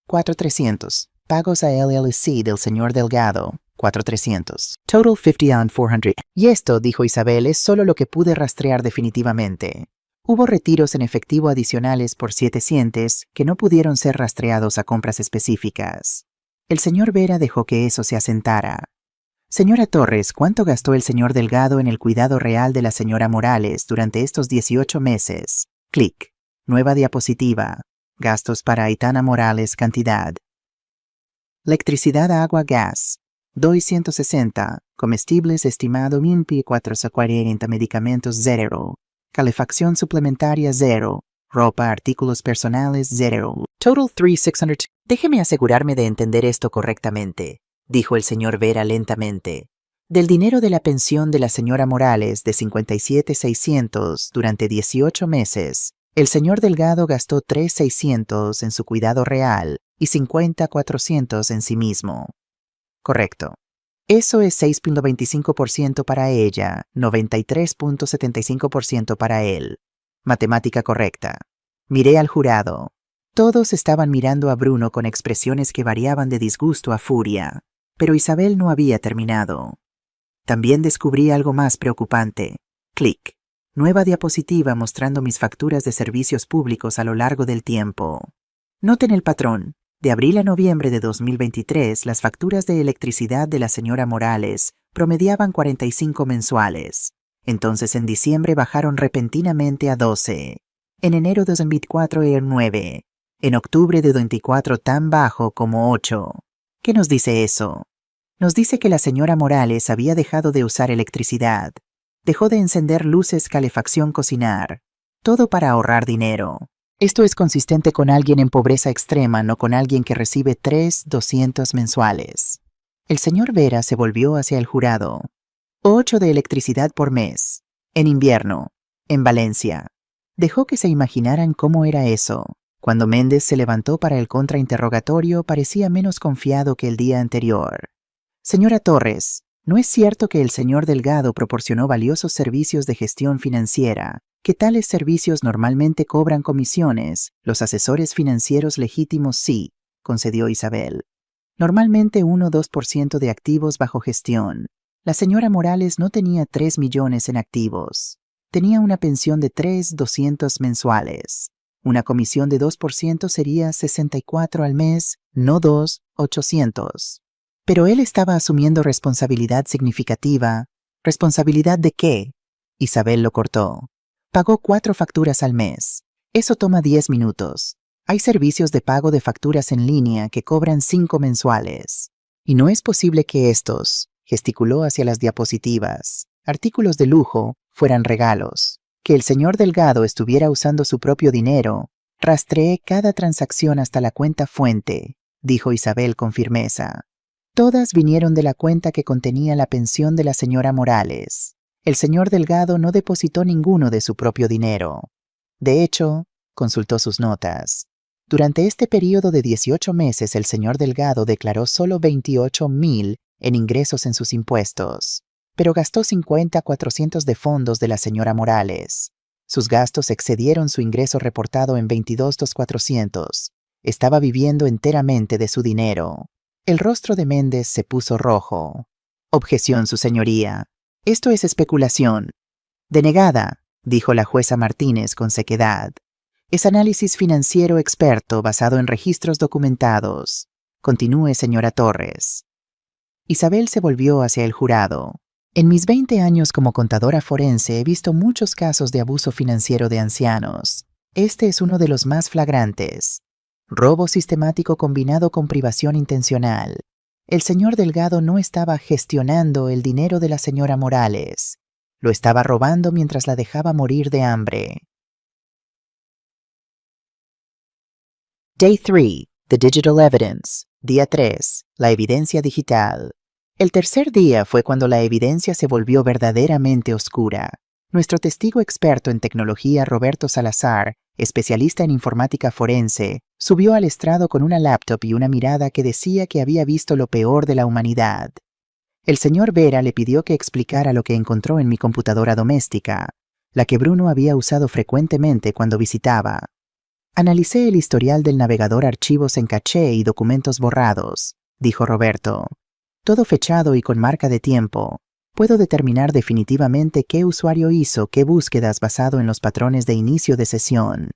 4.300, pagos a LLC del señor Delgado 4.300. Total 50 on 400. Y esto, dijo Isabel, es solo lo que pude rastrear definitivamente. Hubo retiros en efectivo adicionales por 700 que no pudieron ser rastreados a compras específicas. El señor Vera dejó que eso se asentara. Señora Torres, ¿cuánto gastó el señor Delgado en el cuidado real de la señora Morales durante estos 18 meses? Clic. Nueva diapositiva. Gastos para Aitana Morales, cantidad. Electricidad, agua, gas. 260, comestibles estimado 1.440, medicamentos 0, calefacción suplementaria 0, ropa, artículos personales 0. Total 3,600. Déjeme asegurarme de entender esto correctamente, dijo el señor Vera lentamente. Del dinero de la pensión de la señora Morales de 57,600 durante 18 meses, el señor Delgado gastó 3,600 en su cuidado real y 50,400 en sí mismo. Correcto. Eso es 6.25% para ella, 93.75% para él. Matemática correcta. Miré al jurado. Todos estaban mirando a Bruno con expresiones que variaban de disgusto a furia, pero Isabel no había terminado. También descubrí algo más preocupante. Clic. Nueva diapositiva mostrando mis facturas de servicios públicos a lo largo del tiempo. Noten el patrón. De abril a noviembre de 2023, las facturas de electricidad de la señora Morales promediaban 45 mensuales. Entonces en diciembre bajaron repentinamente a 12. En enero de 2024 eran 9. En octubre de 2024 tan bajo como 8. ¿Qué nos dice eso? Nos dice que la señora Morales había dejado de usar electricidad. Dejó de encender luces, calefacción, cocinar. Todo para ahorrar dinero. Esto es consistente con alguien en pobreza extrema, no con alguien que recibe 3,200 mensuales. El señor Vera se volvió hacia el jurado. 8 de electricidad por mes. En invierno. En Valencia. Dejó que se imaginaran cómo era eso. Cuando Méndez se levantó para el contrainterrogatorio, parecía menos confiado que el día anterior. Señora Torres, ¿no es cierto que el señor Delgado proporcionó valiosos servicios de gestión financiera? Que tales servicios normalmente cobran comisiones, los asesores financieros legítimos sí, concedió Isabel. Normalmente 1 o 2% de activos bajo gestión. La señora Morales no tenía 3 millones en activos. Tenía una pensión de 3,200 mensuales. Una comisión de 2% sería 64 al mes, no 2,800. Pero él estaba asumiendo responsabilidad significativa. ¿Responsabilidad de qué? Isabel lo cortó. Pagó 4 facturas al mes. Eso toma 10 minutos. Hay servicios de pago de facturas en línea que cobran 5 mensuales. Y no es posible que estos, gesticuló hacia las diapositivas, artículos de lujo, fueran regalos. Que el señor Delgado estuviera usando su propio dinero. Rastreé cada transacción hasta la cuenta fuente, dijo Isabel con firmeza. Todas vinieron de la cuenta que contenía la pensión de la señora Morales. El señor Delgado no depositó ninguno de su propio dinero. De hecho, consultó sus notas. Durante este período de 18 meses, el señor Delgado declaró solo 28,000 en ingresos en sus impuestos, pero gastó 50,400 de fondos de la señora Morales. Sus gastos excedieron su ingreso reportado en 22,400. Estaba viviendo enteramente de su dinero. El rostro de Méndez se puso rojo. Objeción, su señoría. Esto es especulación. Denegada, dijo la jueza Martínez con sequedad. Es análisis financiero experto basado en registros documentados. Continúe, señora Torres. Isabel se volvió hacia el jurado. En mis 20 años como contadora forense he visto muchos casos de abuso financiero de ancianos. Este es uno de los más flagrantes. Robo sistemático combinado con privación intencional. El señor Delgado no estaba gestionando el dinero de la señora Morales. Lo estaba robando mientras la dejaba morir de hambre. Day 3. The Digital Evidence. Día 3. La evidencia digital. El tercer día fue cuando la evidencia se volvió verdaderamente oscura. Nuestro testigo experto en tecnología, Roberto Salazar, especialista en informática forense, subió al estrado con una laptop y una mirada que decía que había visto lo peor de la humanidad. El señor Vera le pidió que explicara lo que encontró en mi computadora doméstica, la que Bruno había usado frecuentemente cuando visitaba. Analicé el historial del navegador, archivos en caché y documentos borrados, dijo Roberto. Todo fechado y con marca de tiempo. Puedo determinar definitivamente qué usuario hizo qué búsquedas basado en los patrones de inicio de sesión.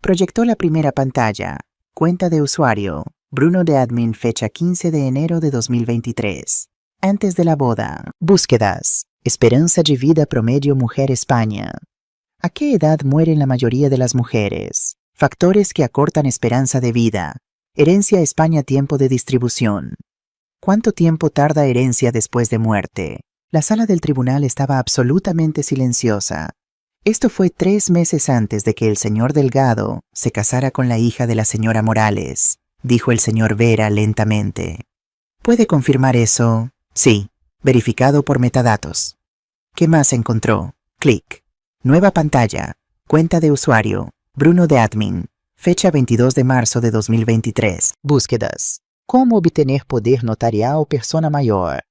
Proyectó la primera pantalla. Cuenta de usuario. Bruno de admin, fecha 15 de enero de 2023. Antes de la boda. Búsquedas. Esperanza de vida promedio mujer España. ¿A qué edad mueren la mayoría de las mujeres? Factores que acortan esperanza de vida. Herencia España, tiempo de distribución. ¿Cuánto tiempo tarda herencia después de muerte? La sala del tribunal estaba absolutamente silenciosa. Esto fue 3 meses antes de que el señor Delgado se casara con la hija de la señora Morales, dijo el señor Vera lentamente. ¿Puede confirmar eso? Sí, verificado por metadatos. ¿Qué más encontró? Clic. Nueva pantalla. Cuenta de usuario. Bruno de admin. Fecha 22 de marzo de 2023. Búsquedas. ¿Cómo obtener poder notarial persona mayor?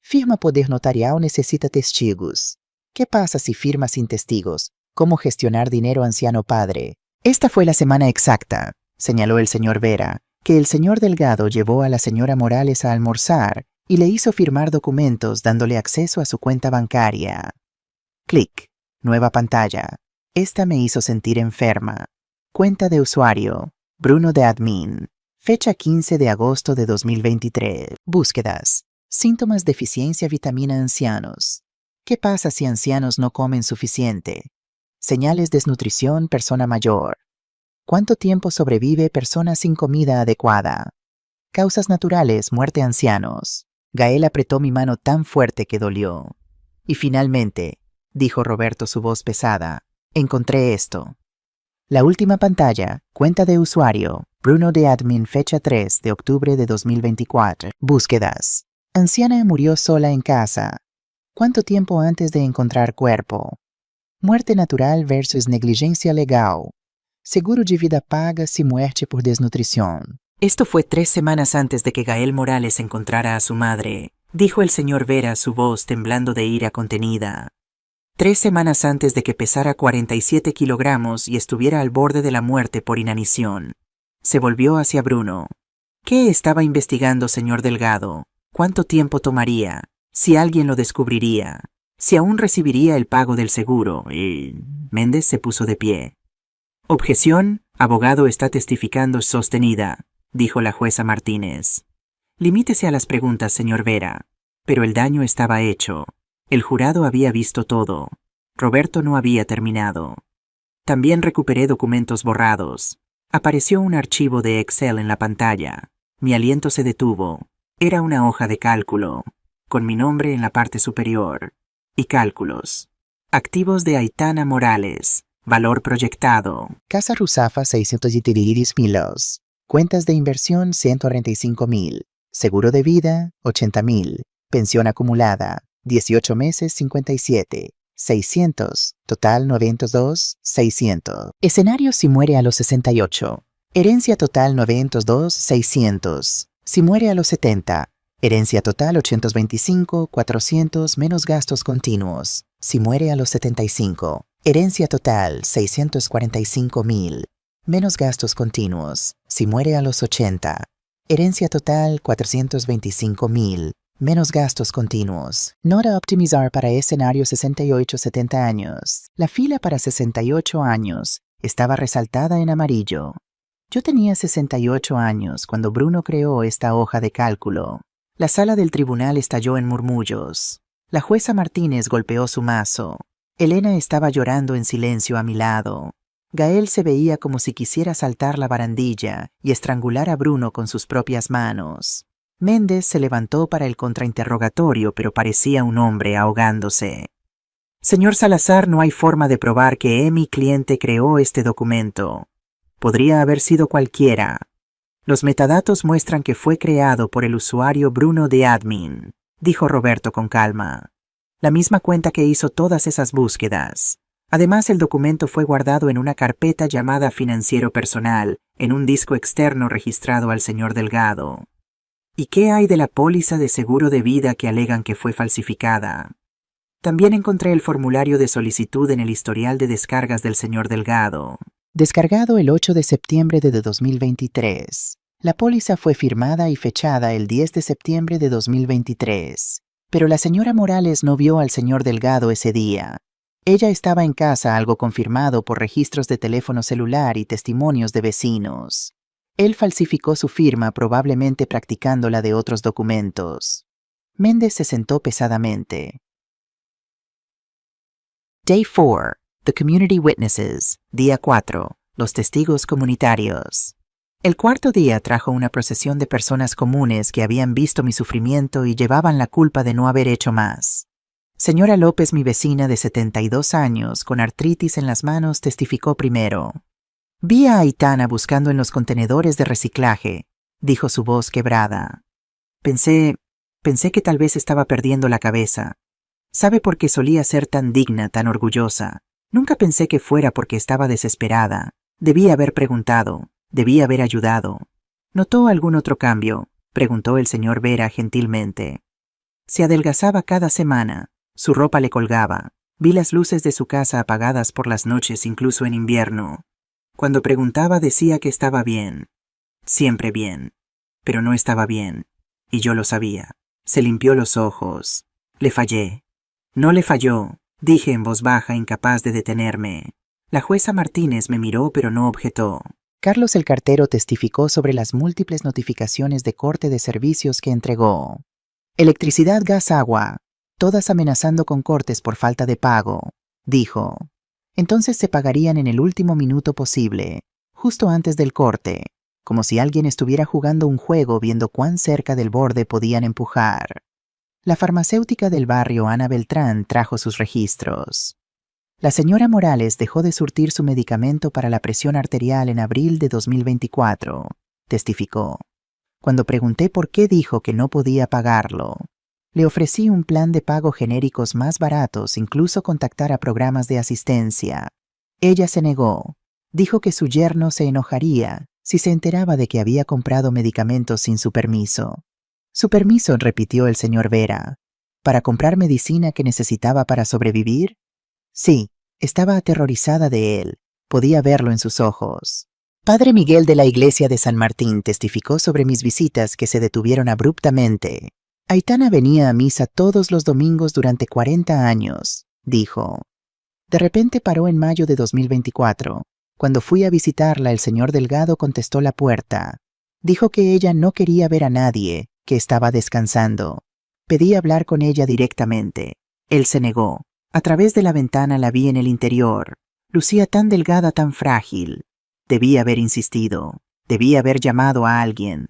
Firma poder notarial necesita testigos. ¿Qué pasa si firma sin testigos? ¿Cómo gestionar dinero anciano padre? Esta fue la semana exacta, señaló el señor Vera, que el señor Delgado llevó a la señora Morales a almorzar y le hizo firmar documentos dándole acceso a su cuenta bancaria. Clic. Nueva pantalla. Esta me hizo sentir enferma. Cuenta de usuario. Bruno de admin. Fecha 15 de agosto de 2023. Búsquedas. Síntomas deficiencia vitamina ancianos. ¿Qué pasa si ancianos no comen suficiente? Señales desnutrición persona mayor. ¿Cuánto tiempo sobrevive persona sin comida adecuada? Causas naturales, muerte ancianos. Gael apretó mi mano tan fuerte que dolió. Y finalmente, dijo Roberto, su voz pesada, encontré esto. La última pantalla, cuenta de usuario, Bruno de admin, fecha 3 de octubre de 2024. Búsquedas. Anciana murió sola en casa. ¿Cuánto tiempo antes de encontrar cuerpo? Muerte natural versus negligencia legal. Seguro de vida paga si muerte por desnutrición. Esto fue 3 semanas antes de que Gael Morales encontrara a su madre, dijo el señor Vera, su voz temblando de ira contenida. 3 semanas antes de que pesara 47 kilogramos y estuviera al borde de la muerte por inanición. Se volvió hacia Bruno. ¿Qué estaba investigando, señor Delgado? ¿Cuánto tiempo tomaría? ¿Si alguien lo descubriría? ¿Si aún recibiría el pago del seguro? Méndez se puso de pie. Objeción, abogado está testificando sostenida, dijo la jueza Martínez. Limítese a las preguntas, señor Vera. Pero el daño estaba hecho. El jurado había visto todo. Roberto no había terminado. También recuperé documentos borrados. Apareció un archivo de Excel en la pantalla. Mi aliento se detuvo. Era una hoja de cálculo, con mi nombre en la parte superior. Y cálculos. Activos de Aitana Morales. Valor proyectado. Casa Ruzafa 633 milos. Cuentas de inversión 145,000. Seguro de vida, 80,000. Pensión acumulada, 18 meses, 57. 600. Total, 902, 600. Escenario si muere a los 68. Herencia total, 902, 600. Si muere a los 70. Herencia total, 825, 400 menos gastos continuos. Si muere a los 75. Herencia total, 645,000. Menos gastos continuos. Si muere a los 80. Herencia total, 425,000. Menos gastos continuos. Nota optimizar para escenario 68-70 años. La fila para 68 años estaba resaltada en amarillo. Yo tenía 68 años cuando Bruno creó esta hoja de cálculo. La sala del tribunal estalló en murmullos. La jueza Martínez golpeó su mazo. Elena estaba llorando en silencio a mi lado. Gael se veía como si quisiera saltar la barandilla y estrangular a Bruno con sus propias manos. Méndez se levantó para el contrainterrogatorio, pero parecía un hombre ahogándose. Señor Salazar, no hay forma de probar que mi cliente creó este documento. Podría haber sido cualquiera. Los metadatos muestran que fue creado por el usuario Bruno de Admin, dijo Roberto con calma. La misma cuenta que hizo todas esas búsquedas. Además, el documento fue guardado en una carpeta llamada Financiero Personal, en un disco externo registrado al señor Delgado. ¿Y qué hay de la póliza de seguro de vida que alegan que fue falsificada? También encontré el formulario de solicitud en el historial de descargas del señor Delgado. Descargado el 8 de septiembre de 2023. La póliza fue firmada y fechada el 10 de septiembre de 2023. Pero la señora Morales no vio al señor Delgado ese día. Ella estaba en casa, algo confirmado por registros de teléfono celular y testimonios de vecinos. Él falsificó su firma, probablemente practicando la de otros documentos. Méndez se sentó pesadamente. Day 4. The Community Witnesses. Día 4. Los testigos comunitarios. El cuarto día trajo una procesión de personas comunes que habían visto mi sufrimiento y llevaban la culpa de no haber hecho más. Señora López, mi vecina de 72 años, con artritis en las manos, testificó primero. Vi a Aitana buscando en los contenedores de reciclaje, dijo su voz quebrada. Pensé que tal vez estaba perdiendo la cabeza. ¿Sabe por qué solía ser tan digna, tan orgullosa? Nunca pensé que fuera porque estaba desesperada. Debí haber preguntado, debí haber ayudado. ¿Notó algún otro cambio?, preguntó el señor Vera gentilmente. Se adelgazaba cada semana, su ropa le colgaba. Vi las luces de su casa apagadas por las noches, incluso en invierno. Cuando preguntaba decía que estaba bien, siempre bien, pero no estaba bien, y yo lo sabía. Se limpió los ojos. Le fallé. No le falló, dije en voz baja, incapaz de detenerme. La jueza Martínez me miró pero no objetó. Carlos el cartero testificó sobre las múltiples notificaciones de corte de servicios que entregó. Electricidad, gas, agua, todas amenazando con cortes por falta de pago, dijo. Entonces se pagarían en el último minuto posible, justo antes del corte, como si alguien estuviera jugando un juego viendo cuán cerca del borde podían empujar. La farmacéutica del barrio, Ana Beltrán, trajo sus registros. La señora Morales dejó de surtir su medicamento para la presión arterial en abril de 2024, testificó. Cuando pregunté por qué, dijo que no podía pagarlo. Le ofrecí un plan de pago genéricos más baratos, incluso contactar a programas de asistencia. Ella se negó. Dijo que su yerno se enojaría si se enteraba de que había comprado medicamentos sin su permiso. ¿Su permiso?, repitió el señor Vera. ¿Para comprar medicina que necesitaba para sobrevivir? Sí, estaba aterrorizada de él. Podía verlo en sus ojos. Padre Miguel de la iglesia de San Martín testificó sobre mis visitas que se detuvieron abruptamente. Aitana venía a misa todos los domingos durante 40 años, dijo. De repente paró en mayo de 2024. Cuando fui a visitarla, el señor Delgado contestó la puerta. Dijo que ella no quería ver a nadie, que estaba descansando. Pedí hablar con ella directamente. Él se negó. A través de la ventana la vi en el interior. Lucía tan delgada, tan frágil. Debí haber insistido. Debí haber llamado a alguien.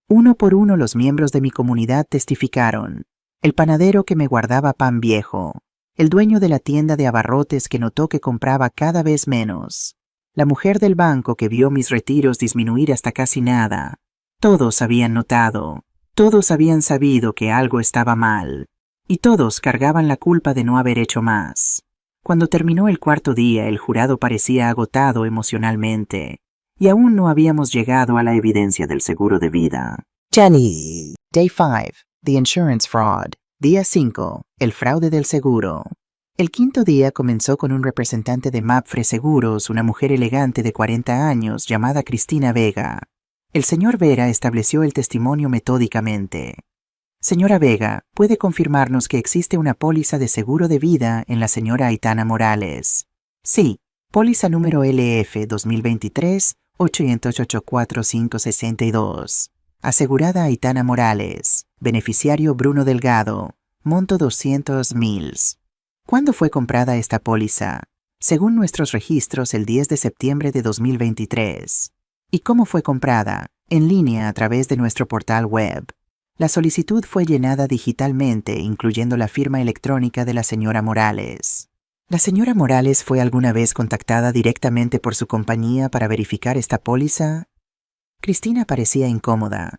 Uno por uno los miembros de mi comunidad testificaron. El panadero que me guardaba pan viejo. El dueño de la tienda de abarrotes que notó que compraba cada vez menos. La mujer del banco que vio mis retiros disminuir hasta casi nada. Todos habían notado. Todos habían sabido que algo estaba mal, y todos cargaban la culpa de no haber hecho más. Cuando terminó el cuarto día, el jurado parecía agotado emocionalmente, y aún no habíamos llegado a la evidencia del seguro de vida. Jenny. Day 5. The Insurance Fraud. Día 5. El fraude del seguro. El quinto día comenzó con un representante de Mapfre Seguros, una mujer elegante de 40 años llamada Cristina Vega. El señor Vera estableció el testimonio metódicamente. Señora Vega, ¿puede confirmarnos que existe una póliza de seguro de vida en la señora Aitana Morales? Sí, póliza número LF 2023-8084562. Asegurada Aitana Morales. Beneficiario Bruno Delgado. Monto 200,000. ¿Cuándo fue comprada esta póliza? Según nuestros registros, el 10 de septiembre de 2023. ¿Y cómo fue comprada? En línea a través de nuestro portal web. La solicitud fue llenada digitalmente, incluyendo la firma electrónica de la señora Morales. ¿La señora Morales fue alguna vez contactada directamente por su compañía para verificar esta póliza? Cristina parecía incómoda.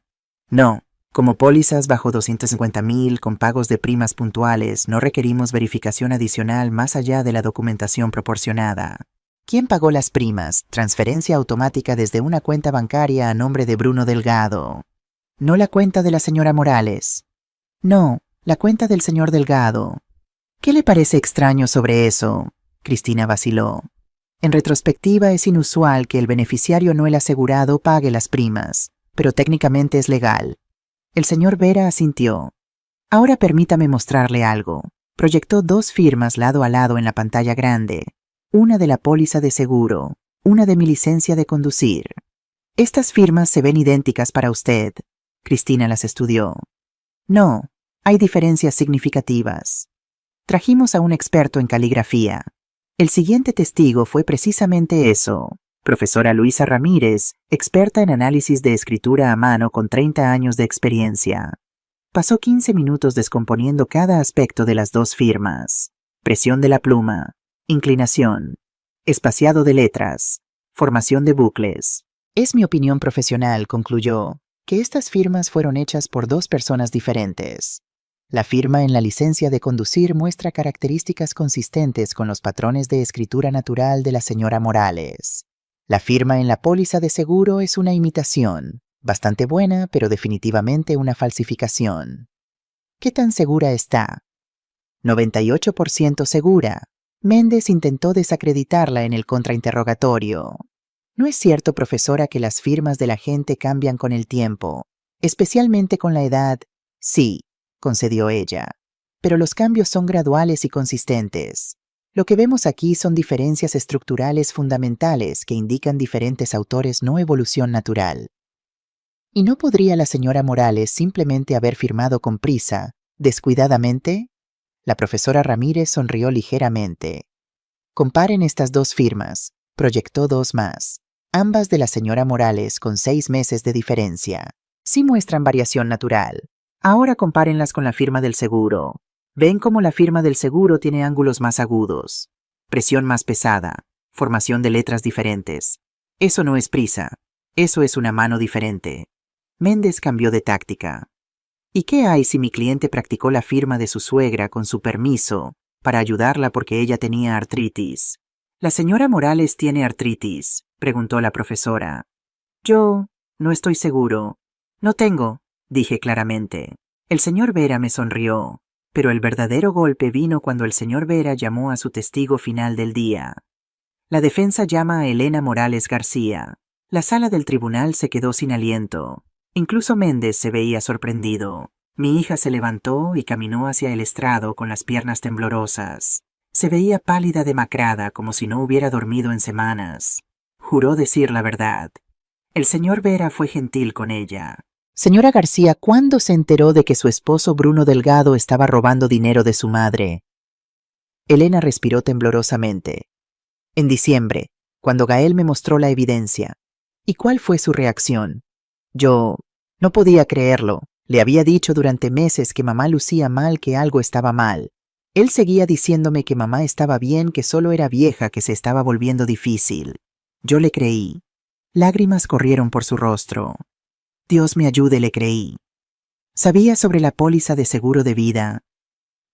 No, como pólizas bajo 250,000 con pagos de primas puntuales, no requerimos verificación adicional más allá de la documentación proporcionada. ¿Quién pagó las primas? Transferencia automática desde una cuenta bancaria a nombre de Bruno Delgado. ¿No la cuenta de la señora Morales? No, la cuenta del señor Delgado. ¿Qué le parece extraño sobre eso? Cristina vaciló. En retrospectiva, es inusual que el beneficiario no el asegurado pague las primas, pero técnicamente es legal. El señor Vera asintió. Ahora permítame mostrarle algo. Proyectó 2 firmas lado a lado en la pantalla grande. Una de la póliza de seguro, una de mi licencia de conducir. Estas firmas se ven idénticas para usted. Cristina las estudió. No, hay diferencias significativas. Trajimos a un experto en caligrafía. El siguiente testigo fue precisamente eso. Profesora Luisa Ramírez, experta en análisis de escritura a mano con 30 años de experiencia. Pasó 15 minutos descomponiendo cada aspecto de las 2 firmas. Presión de la pluma, inclinación, espaciado de letras, formación de bucles. Es mi opinión profesional, concluyó, que estas firmas fueron hechas por 2 personas diferentes. La firma en la licencia de conducir muestra características consistentes con los patrones de escritura natural de la señora Morales. La firma en la póliza de seguro es una imitación, bastante buena, pero definitivamente una falsificación. ¿Qué tan segura está? 98% segura. Méndez intentó desacreditarla en el contrainterrogatorio. ¿No es cierto, profesora, que las firmas de la gente cambian con el tiempo, especialmente con la edad? Sí, concedió ella. Pero los cambios son graduales y consistentes. Lo que vemos aquí son diferencias estructurales fundamentales que indican diferentes autores, no evolución natural. ¿Y no podría la señora Morales simplemente haber firmado con prisa, descuidadamente? La profesora Ramírez sonrió ligeramente. Comparen estas 2 firmas. Proyectó 2 más. Ambas de la señora Morales con 6 meses de diferencia. Sí muestran variación natural. Ahora compárenlas con la firma del seguro. ¿Ven cómo la firma del seguro tiene ángulos más agudos? Presión más pesada. Formación de letras diferentes. Eso no es prisa. Eso es una mano diferente. Méndez cambió de táctica. ¿Y qué hay si mi cliente practicó la firma de su suegra con su permiso para ayudarla porque ella tenía artritis? ¿La señora Morales tiene artritis?, preguntó la profesora. Yo no estoy seguro. No tengo, dije claramente. El señor Vera me sonrió, pero el verdadero golpe vino cuando el señor Vera llamó a su testigo final del día. La defensa llama a Elena Morales García. La sala del tribunal se quedó sin aliento. Incluso Méndez se veía sorprendido. Mi hija se levantó y caminó hacia el estrado con las piernas temblorosas. Se veía pálida, demacrada, como si no hubiera dormido en semanas. Juró decir la verdad. El señor Vera fue gentil con ella. Señora García, ¿cuándo se enteró de que su esposo Bruno Delgado estaba robando dinero de su madre? Elena respiró temblorosamente. En diciembre, cuando Gael me mostró la evidencia. ¿Y cuál fue su reacción? Yo no podía creerlo. Le había dicho durante meses que mamá lucía mal, que algo estaba mal. Él seguía diciéndome que mamá estaba bien, que solo era vieja, que se estaba volviendo difícil. Yo le creí. Lágrimas corrieron por su rostro. Dios me ayude, le creí. ¿Sabía sobre la póliza de seguro de vida?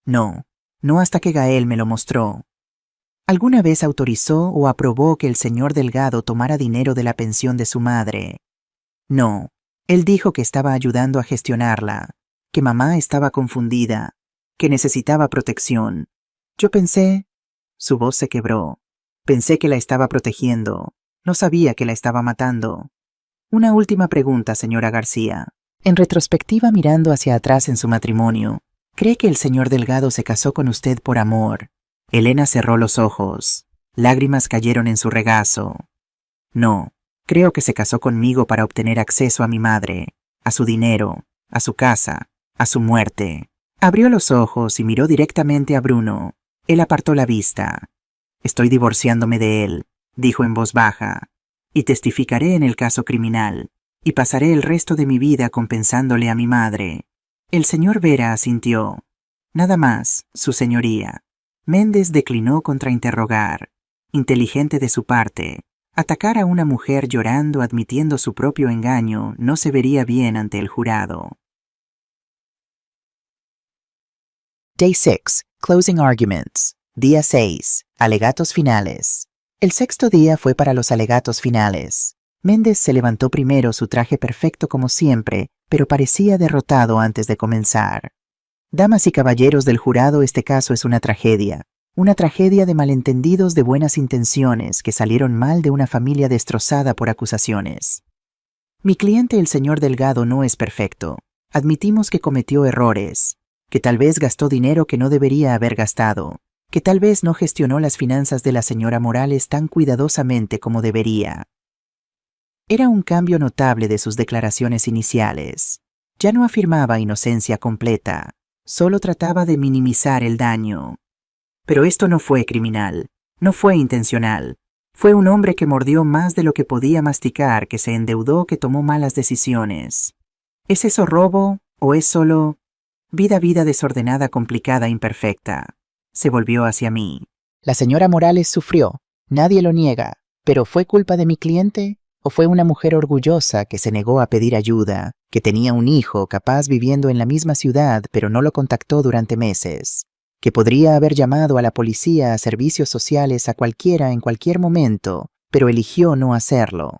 No, no hasta que Gael me lo mostró. ¿Alguna vez autorizó o aprobó que el señor Delgado tomara dinero de la pensión de su madre? No, él dijo que estaba ayudando a gestionarla, que mamá estaba confundida, que necesitaba protección. Yo pensé... Su voz se quebró. Pensé que la estaba protegiendo. No sabía que la estaba matando. Una última pregunta, señora García. En retrospectiva, mirando hacia atrás en su matrimonio, ¿cree que el señor Delgado se casó con usted por amor? Elena cerró los ojos. Lágrimas cayeron en su regazo. No, creo que se casó conmigo para obtener acceso a mi madre, a su dinero, a su casa, a su muerte. Abrió los ojos y miró directamente a Bruno. Él apartó la vista. Estoy divorciándome de él, dijo en voz baja, y testificaré en el caso criminal, y pasaré el resto de mi vida compensándole a mi madre. El señor Vera asintió. Nada más, su señoría. Méndez declinó contrainterrogar. Inteligente de su parte. Atacar a una mujer llorando admitiendo su propio engaño no se vería bien ante el jurado. Day 6. Closing Arguments. Día 6. Alegatos finales. El sexto día fue para los alegatos finales. Méndez se levantó primero, su traje perfecto como siempre, pero parecía derrotado antes de comenzar. Damas y caballeros del jurado, este caso es una tragedia de malentendidos de buenas intenciones que salieron mal de una familia destrozada por acusaciones. Mi cliente, el señor Delgado, no es perfecto. Admitimos que cometió errores, que tal vez gastó dinero que no debería haber gastado, que tal vez no gestionó las finanzas de la señora Morales tan cuidadosamente como debería. Era un cambio notable de sus declaraciones iniciales. Ya no afirmaba inocencia completa, solo trataba de minimizar el daño. Pero esto no fue criminal, no fue intencional. Fue un hombre que mordió más de lo que podía masticar, que se endeudó, que tomó malas decisiones. ¿Es eso robo o es solo vida desordenada, complicada, imperfecta? Se volvió hacia mí. La señora Morales sufrió, nadie lo niega, pero ¿fue culpa de mi cliente? ¿O fue una mujer orgullosa que se negó a pedir ayuda, que tenía un hijo capaz viviendo en la misma ciudad pero no lo contactó durante meses? Que podría haber llamado a la policía, a servicios sociales, a cualquiera en cualquier momento, pero eligió no hacerlo.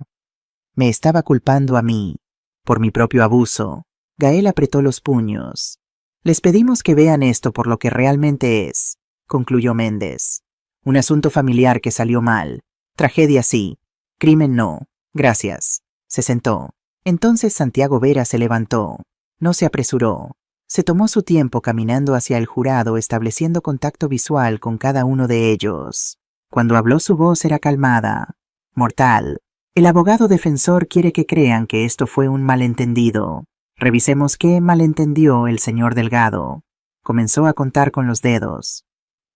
Me estaba culpando a mí, por mi propio abuso. Gael apretó los puños. Les pedimos que vean esto por lo que realmente es, concluyó Méndez. Un asunto familiar que salió mal. Tragedia sí, crimen no. Gracias. Se sentó. Entonces Santiago Vera se levantó. No se apresuró. Se tomó su tiempo caminando hacia el jurado, estableciendo contacto visual con cada uno de ellos. Cuando habló, su voz era calmada. Mortal. El abogado defensor quiere que crean que esto fue un malentendido. Revisemos qué malentendió el señor Delgado. Comenzó a contar con los dedos.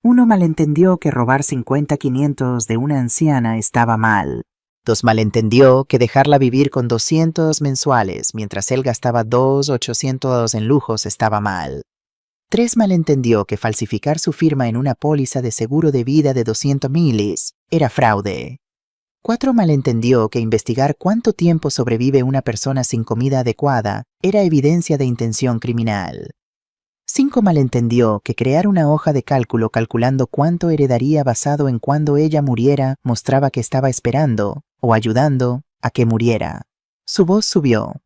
Uno, malentendió que robar 50.500 de una anciana estaba mal. 2, malentendió que dejarla vivir con 200 mensuales mientras él gastaba 2.800 en lujos estaba mal. 3, malentendió que falsificar su firma en una póliza de seguro de vida de 200.000 era fraude. 4, malentendió que investigar cuánto tiempo sobrevive una persona sin comida adecuada era evidencia de intención criminal. 5, malentendió que crear una hoja de cálculo calculando cuánto heredaría basado en cuando ella muriera mostraba que estaba esperando o ayudando a que muriera. Su voz subió.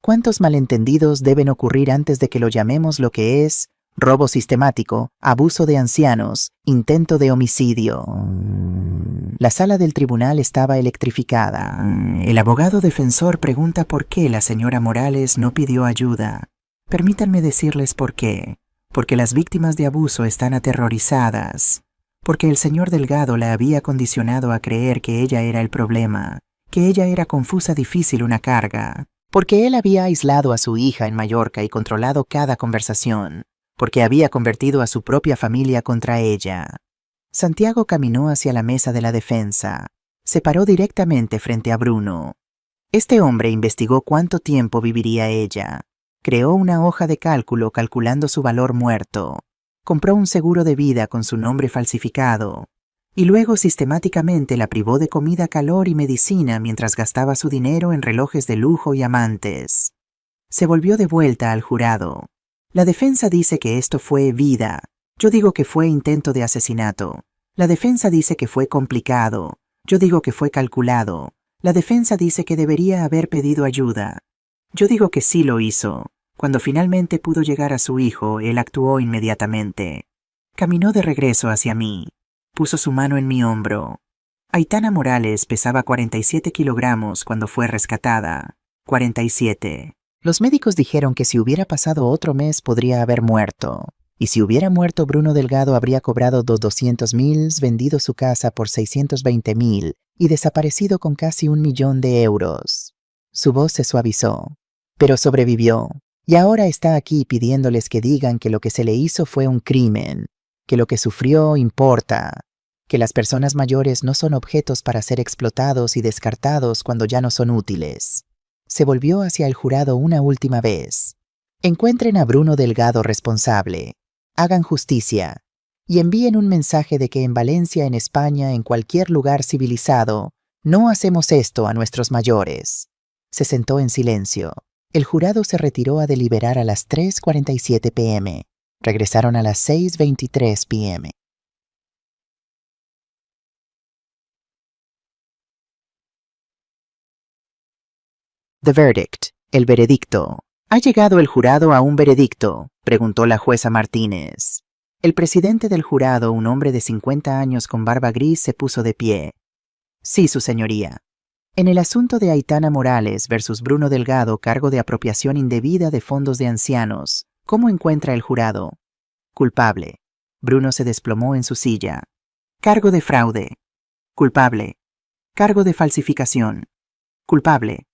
¿Cuántos malentendidos deben ocurrir antes de que lo llamemos lo que es robo sistemático, abuso de ancianos, intento de homicidio? La sala del tribunal estaba electrificada. El abogado defensor pregunta por qué la señora Morales no pidió ayuda. Permítanme decirles por qué. Porque las víctimas de abuso están aterrorizadas. Porque el señor Delgado la había condicionado a creer que ella era el problema, que ella era confusa, difícil, una carga. Porque él había aislado a su hija en Mallorca y controlado cada conversación. Porque había convertido a su propia familia contra ella. Santiago caminó hacia la mesa de la defensa. Se paró directamente frente a Bruno. Este hombre investigó cuánto tiempo viviría ella. Creó una hoja de cálculo calculando su valor muerto. Compró un seguro de vida con su nombre falsificado. Y luego sistemáticamente la privó de comida, calor y medicina mientras gastaba su dinero en relojes de lujo y amantes. Se volvió de vuelta al jurado. La defensa dice que esto fue vida. Yo digo que fue intento de asesinato. La defensa dice que fue complicado. Yo digo que fue calculado. La defensa dice que debería haber pedido ayuda. Yo digo que sí lo hizo. Cuando finalmente pudo llegar a su hijo, él actuó inmediatamente. Caminó de regreso hacia mí. Puso su mano en mi hombro. Aitana Morales pesaba 47 kilogramos cuando fue rescatada. 47. Los médicos dijeron que si hubiera pasado otro mes podría haber muerto. Y si hubiera muerto, Bruno Delgado habría cobrado 200,000, vendido su casa por 620,000 y desaparecido con casi 1 millón de euros. Su voz se suavizó, pero sobrevivió. Y ahora está aquí pidiéndoles que digan que lo que se le hizo fue un crimen, que lo que sufrió importa, que las personas mayores no son objetos para ser explotados y descartados cuando ya no son útiles. Se volvió hacia el jurado una última vez. Encuentren a Bruno Delgado responsable. Hagan justicia. Y envíen un mensaje de que en Valencia, en España, en cualquier lugar civilizado, no hacemos esto a nuestros mayores. Se sentó en silencio. El jurado se retiró a deliberar a las 3:47 p.m. Regresaron a las 6:23 p.m. The verdict. El veredicto. ¿Ha llegado el jurado a un veredicto?, preguntó la jueza Martínez. El presidente del jurado, un hombre de 50 años con barba gris, se puso de pie. Sí, su señoría. En el asunto de Aitana Morales versus Bruno Delgado, cargo de apropiación indebida de fondos de ancianos, ¿cómo encuentra el jurado? Culpable. Bruno se desplomó en su silla. Cargo de fraude. Culpable. Cargo de falsificación. Culpable.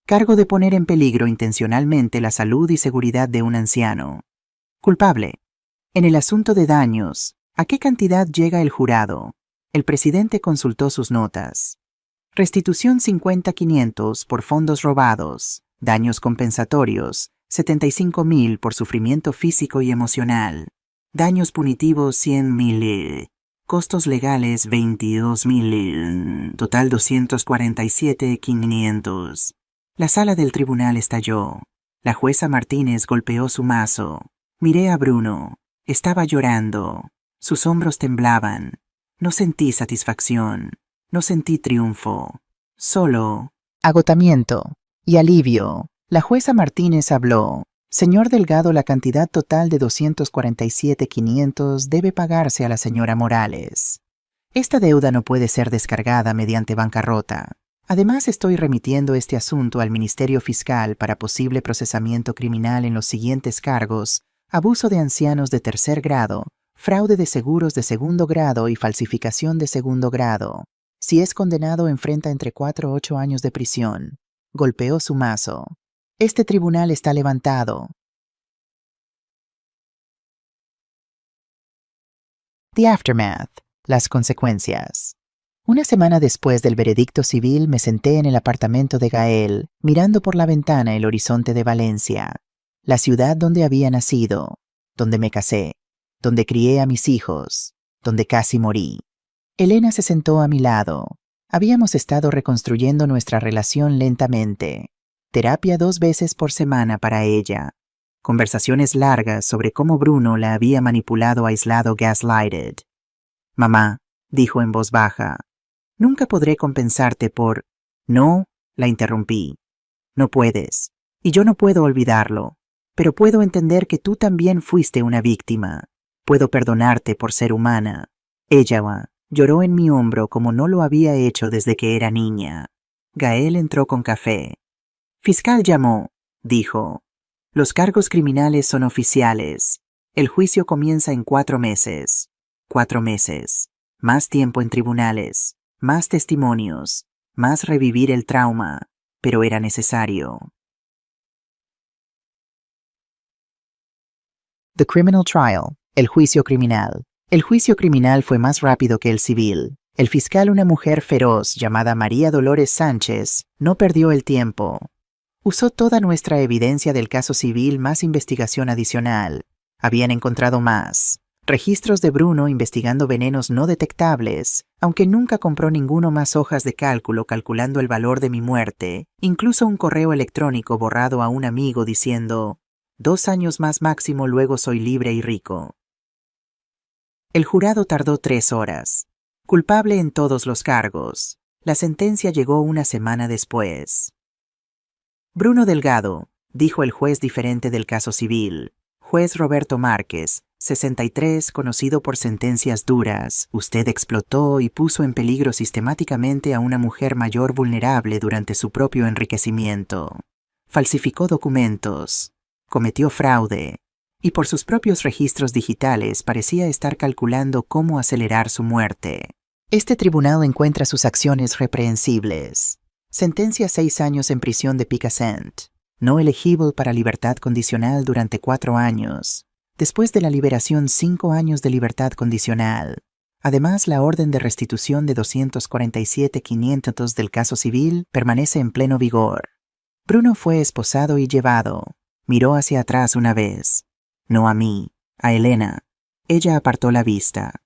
Cargo de poner en peligro intencionalmente la salud y seguridad de un anciano. Culpable. En el asunto de daños, ¿a qué cantidad llega el jurado? El presidente consultó sus notas. Restitución 50,500 por fondos robados. Daños compensatorios 75,000 por sufrimiento físico y emocional. Daños punitivos 100,000. Costos legales 22,000. Total 247,500. La sala del tribunal estalló. La jueza Martínez golpeó su mazo. Miré a Bruno. Estaba llorando. Sus hombros temblaban. No sentí satisfacción. No sentí triunfo. Solo agotamiento y alivio. La jueza Martínez habló. Señor Delgado, la cantidad total de 247,500 debe pagarse a la señora Morales. Esta deuda no puede ser descargada mediante bancarrota. Además, estoy remitiendo este asunto al Ministerio Fiscal para posible procesamiento criminal en los siguientes cargos: abuso de ancianos de tercer grado, fraude de seguros de segundo grado y falsificación de segundo grado. Si es condenado, enfrenta entre 4 y 8 años de prisión. Golpeó su mazo. Este tribunal está levantado. The aftermath. Las consecuencias. Una semana después del veredicto civil me senté en el apartamento de Gael, mirando por la ventana el horizonte de Valencia, la ciudad donde había nacido, donde me casé, donde crié a mis hijos, donde casi morí. Elena se sentó a mi lado. Habíamos estado reconstruyendo nuestra relación lentamente. Terapia 2 veces por semana para ella. Conversaciones largas sobre cómo Bruno la había manipulado, aislado, gaslighted. Mamá, dijo en voz baja, nunca podré compensarte por... No, la interrumpí. No puedes. Y yo no puedo olvidarlo. Pero puedo entender que tú también fuiste una víctima. Puedo perdonarte por ser humana. Ella lloró en mi hombro como no lo había hecho desde que era niña. Gael entró con café. Fiscal llamó, dijo. Los cargos criminales son oficiales. El juicio comienza en 4 meses. 4 meses. Más tiempo en tribunales. Más testimonios. Más revivir el trauma. Pero era necesario. The Criminal Trial. El juicio criminal. El juicio criminal fue más rápido que el civil. El fiscal, una mujer feroz llamada María Dolores Sánchez, no perdió el tiempo. Usó toda nuestra evidencia del caso civil más investigación adicional. Habían encontrado más. Registros de Bruno investigando venenos no detectables, aunque nunca compró ninguno, más hojas de cálculo calculando el valor de mi muerte, incluso un correo electrónico borrado a un amigo diciendo: 2 años más máximo, luego soy libre y rico. El jurado tardó 3 horas. Culpable en todos los cargos. La sentencia llegó una semana después. Bruno Delgado, dijo el juez diferente del caso civil. Juez Roberto Márquez, 63, conocido por sentencias duras, usted explotó y puso en peligro sistemáticamente a una mujer mayor vulnerable durante su propio enriquecimiento. Falsificó documentos, cometió fraude, y por sus propios registros digitales parecía estar calculando cómo acelerar su muerte. Este tribunal encuentra sus acciones reprehensibles. Sentencia 6 años en prisión de Picassent. No elegible para libertad condicional durante 4 años. Después de la liberación, 5 años de libertad condicional. Además, la orden de restitución de 247.500 del caso civil permanece en pleno vigor. Bruno fue esposado y llevado. Miró hacia atrás una vez. No a mí, a Elena. Ella apartó la vista.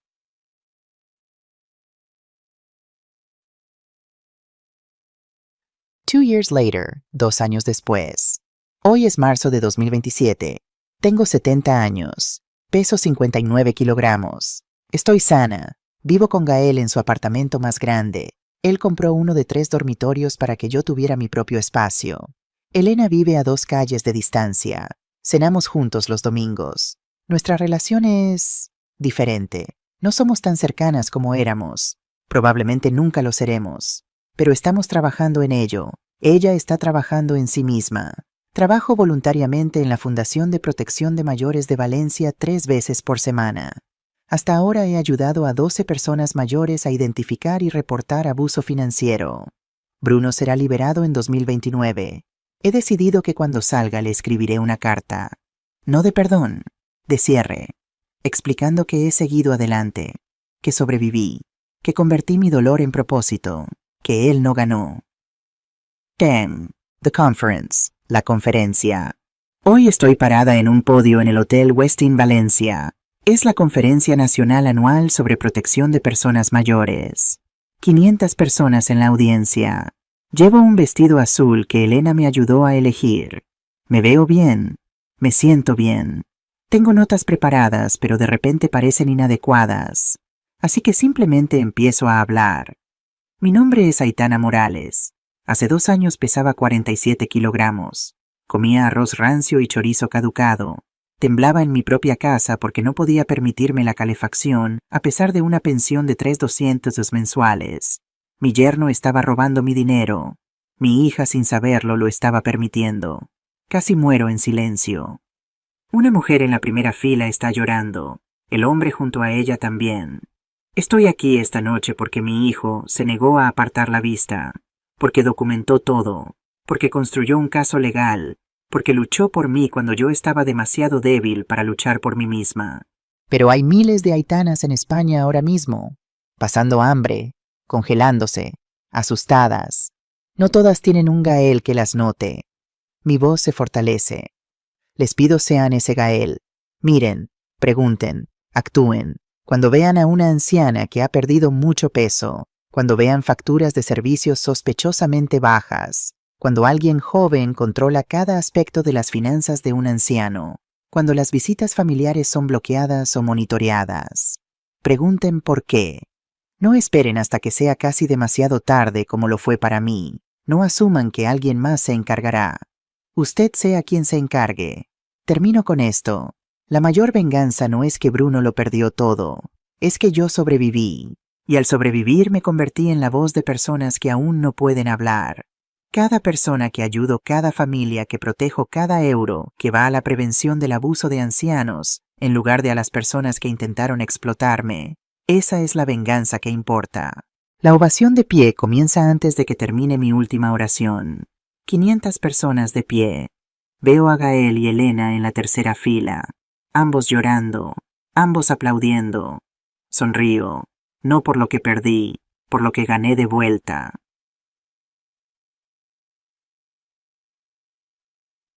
Two years later, 2 años después. Hoy es marzo de 2027. Tengo 70 años. Peso 59 kilogramos. Estoy sana. Vivo con Gael en su apartamento más grande. Él compró uno de 3 dormitorios para que yo tuviera mi propio espacio. Elena vive a 2 calles de distancia. Cenamos juntos los domingos. Nuestra relación es diferente. No somos tan cercanas como éramos. Probablemente nunca lo seremos. Pero estamos trabajando en ello. Ella está trabajando en sí misma. Trabajo voluntariamente en la Fundación de Protección de Mayores de Valencia 3 veces por semana. Hasta ahora he ayudado a 12 personas mayores a identificar y reportar abuso financiero. Bruno será liberado en 2029. He decidido que cuando salga le escribiré una carta. No de perdón, de cierre, explicando que he seguido adelante, que sobreviví, que convertí mi dolor en propósito, que él no ganó. TEM, The Conference, la conferencia. Hoy estoy parada en un podio en el Hotel Westin Valencia. Es la conferencia nacional anual sobre protección de personas mayores. 500 personas en la audiencia. Llevo un vestido azul que Elena me ayudó a elegir. Me veo bien. Me siento bien. Tengo notas preparadas, pero de repente parecen inadecuadas. Así que simplemente empiezo a hablar. Mi nombre es Aitana Morales. Hace 2 años pesaba 47 kilogramos. Comía arroz rancio y chorizo caducado. Temblaba en mi propia casa porque no podía permitirme la calefacción a pesar de una pensión de 3.200 mensuales. Mi yerno estaba robando mi dinero. Mi hija, sin saberlo, lo estaba permitiendo. Casi muero en silencio. Una mujer en la primera fila está llorando. El hombre junto a ella también. Estoy aquí esta noche porque mi hijo se negó a apartar la vista, porque documentó todo, porque construyó un caso legal, porque luchó por mí cuando yo estaba demasiado débil para luchar por mí misma. Pero hay miles de Aitanas en España ahora mismo, pasando hambre, congelándose, asustadas. No todas tienen un Gael que las note. Mi voz se fortalece. Les pido sean ese Gael. Miren, pregunten, actúen. Cuando vean a una anciana que ha perdido mucho peso, cuando vean facturas de servicios sospechosamente bajas, cuando alguien joven controla cada aspecto de las finanzas de un anciano, cuando las visitas familiares son bloqueadas o monitoreadas. Pregunten por qué. No esperen hasta que sea casi demasiado tarde como lo fue para mí. No asuman que alguien más se encargará. Usted sea quien se encargue. Termino con esto. La mayor venganza no es que Bruno lo perdió todo, es que yo sobreviví. Y al sobrevivir me convertí en la voz de personas que aún no pueden hablar. Cada persona que ayudo, cada familia que protejo, cada euro que va a la prevención del abuso de ancianos, en lugar de a las personas que intentaron explotarme. Esa es la venganza que importa. La ovación de pie comienza antes de que termine mi última oración. 500 personas de pie. Veo a Gael y Elena en la tercera fila. Ambos llorando, ambos aplaudiendo. Sonrío, no por lo que perdí, por lo que gané de vuelta.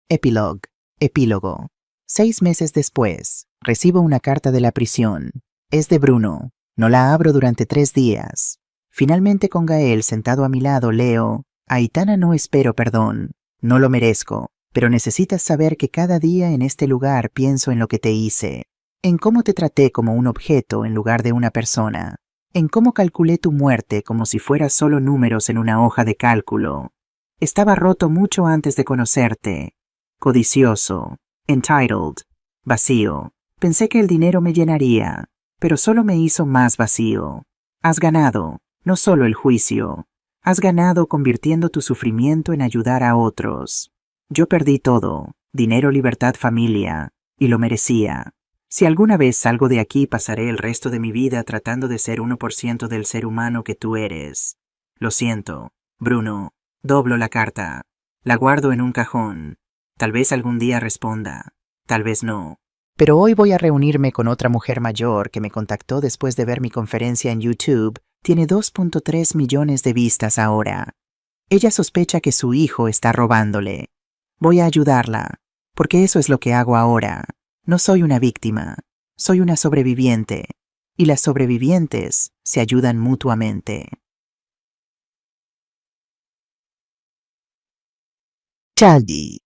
Epílogo. 6 meses después. Recibo una carta de la prisión. Es de Bruno. No la abro durante 3 días. Finalmente con Gael sentado a mi lado leo: Aitana, no espero perdón. No lo merezco. Pero necesitas saber que cada día en este lugar pienso en lo que te hice. En cómo te traté como un objeto en lugar de una persona. En cómo calculé tu muerte como si fueras solo números en una hoja de cálculo. Estaba roto mucho antes de conocerte. Codicioso. Entitled. Vacío. Pensé que el dinero me llenaría, pero solo me hizo más vacío. Has ganado, no solo el juicio. Has ganado convirtiendo tu sufrimiento en ayudar a otros. Yo perdí todo, dinero, libertad, familia, y lo merecía. Si alguna vez salgo de aquí, pasaré el resto de mi vida tratando de ser 1% del ser humano que tú eres. Lo siento, Bruno. Doblo la carta. La guardo en un cajón. Tal vez algún día responda. Tal vez no. Pero hoy voy a reunirme con otra mujer mayor que me contactó después de ver mi conferencia en YouTube. Tiene 2.3 millones de vistas ahora. Ella sospecha que su hijo está robándole. Voy a ayudarla, porque eso es lo que hago ahora. No soy una víctima, soy una sobreviviente, y las sobrevivientes se ayudan mutuamente. Charlie.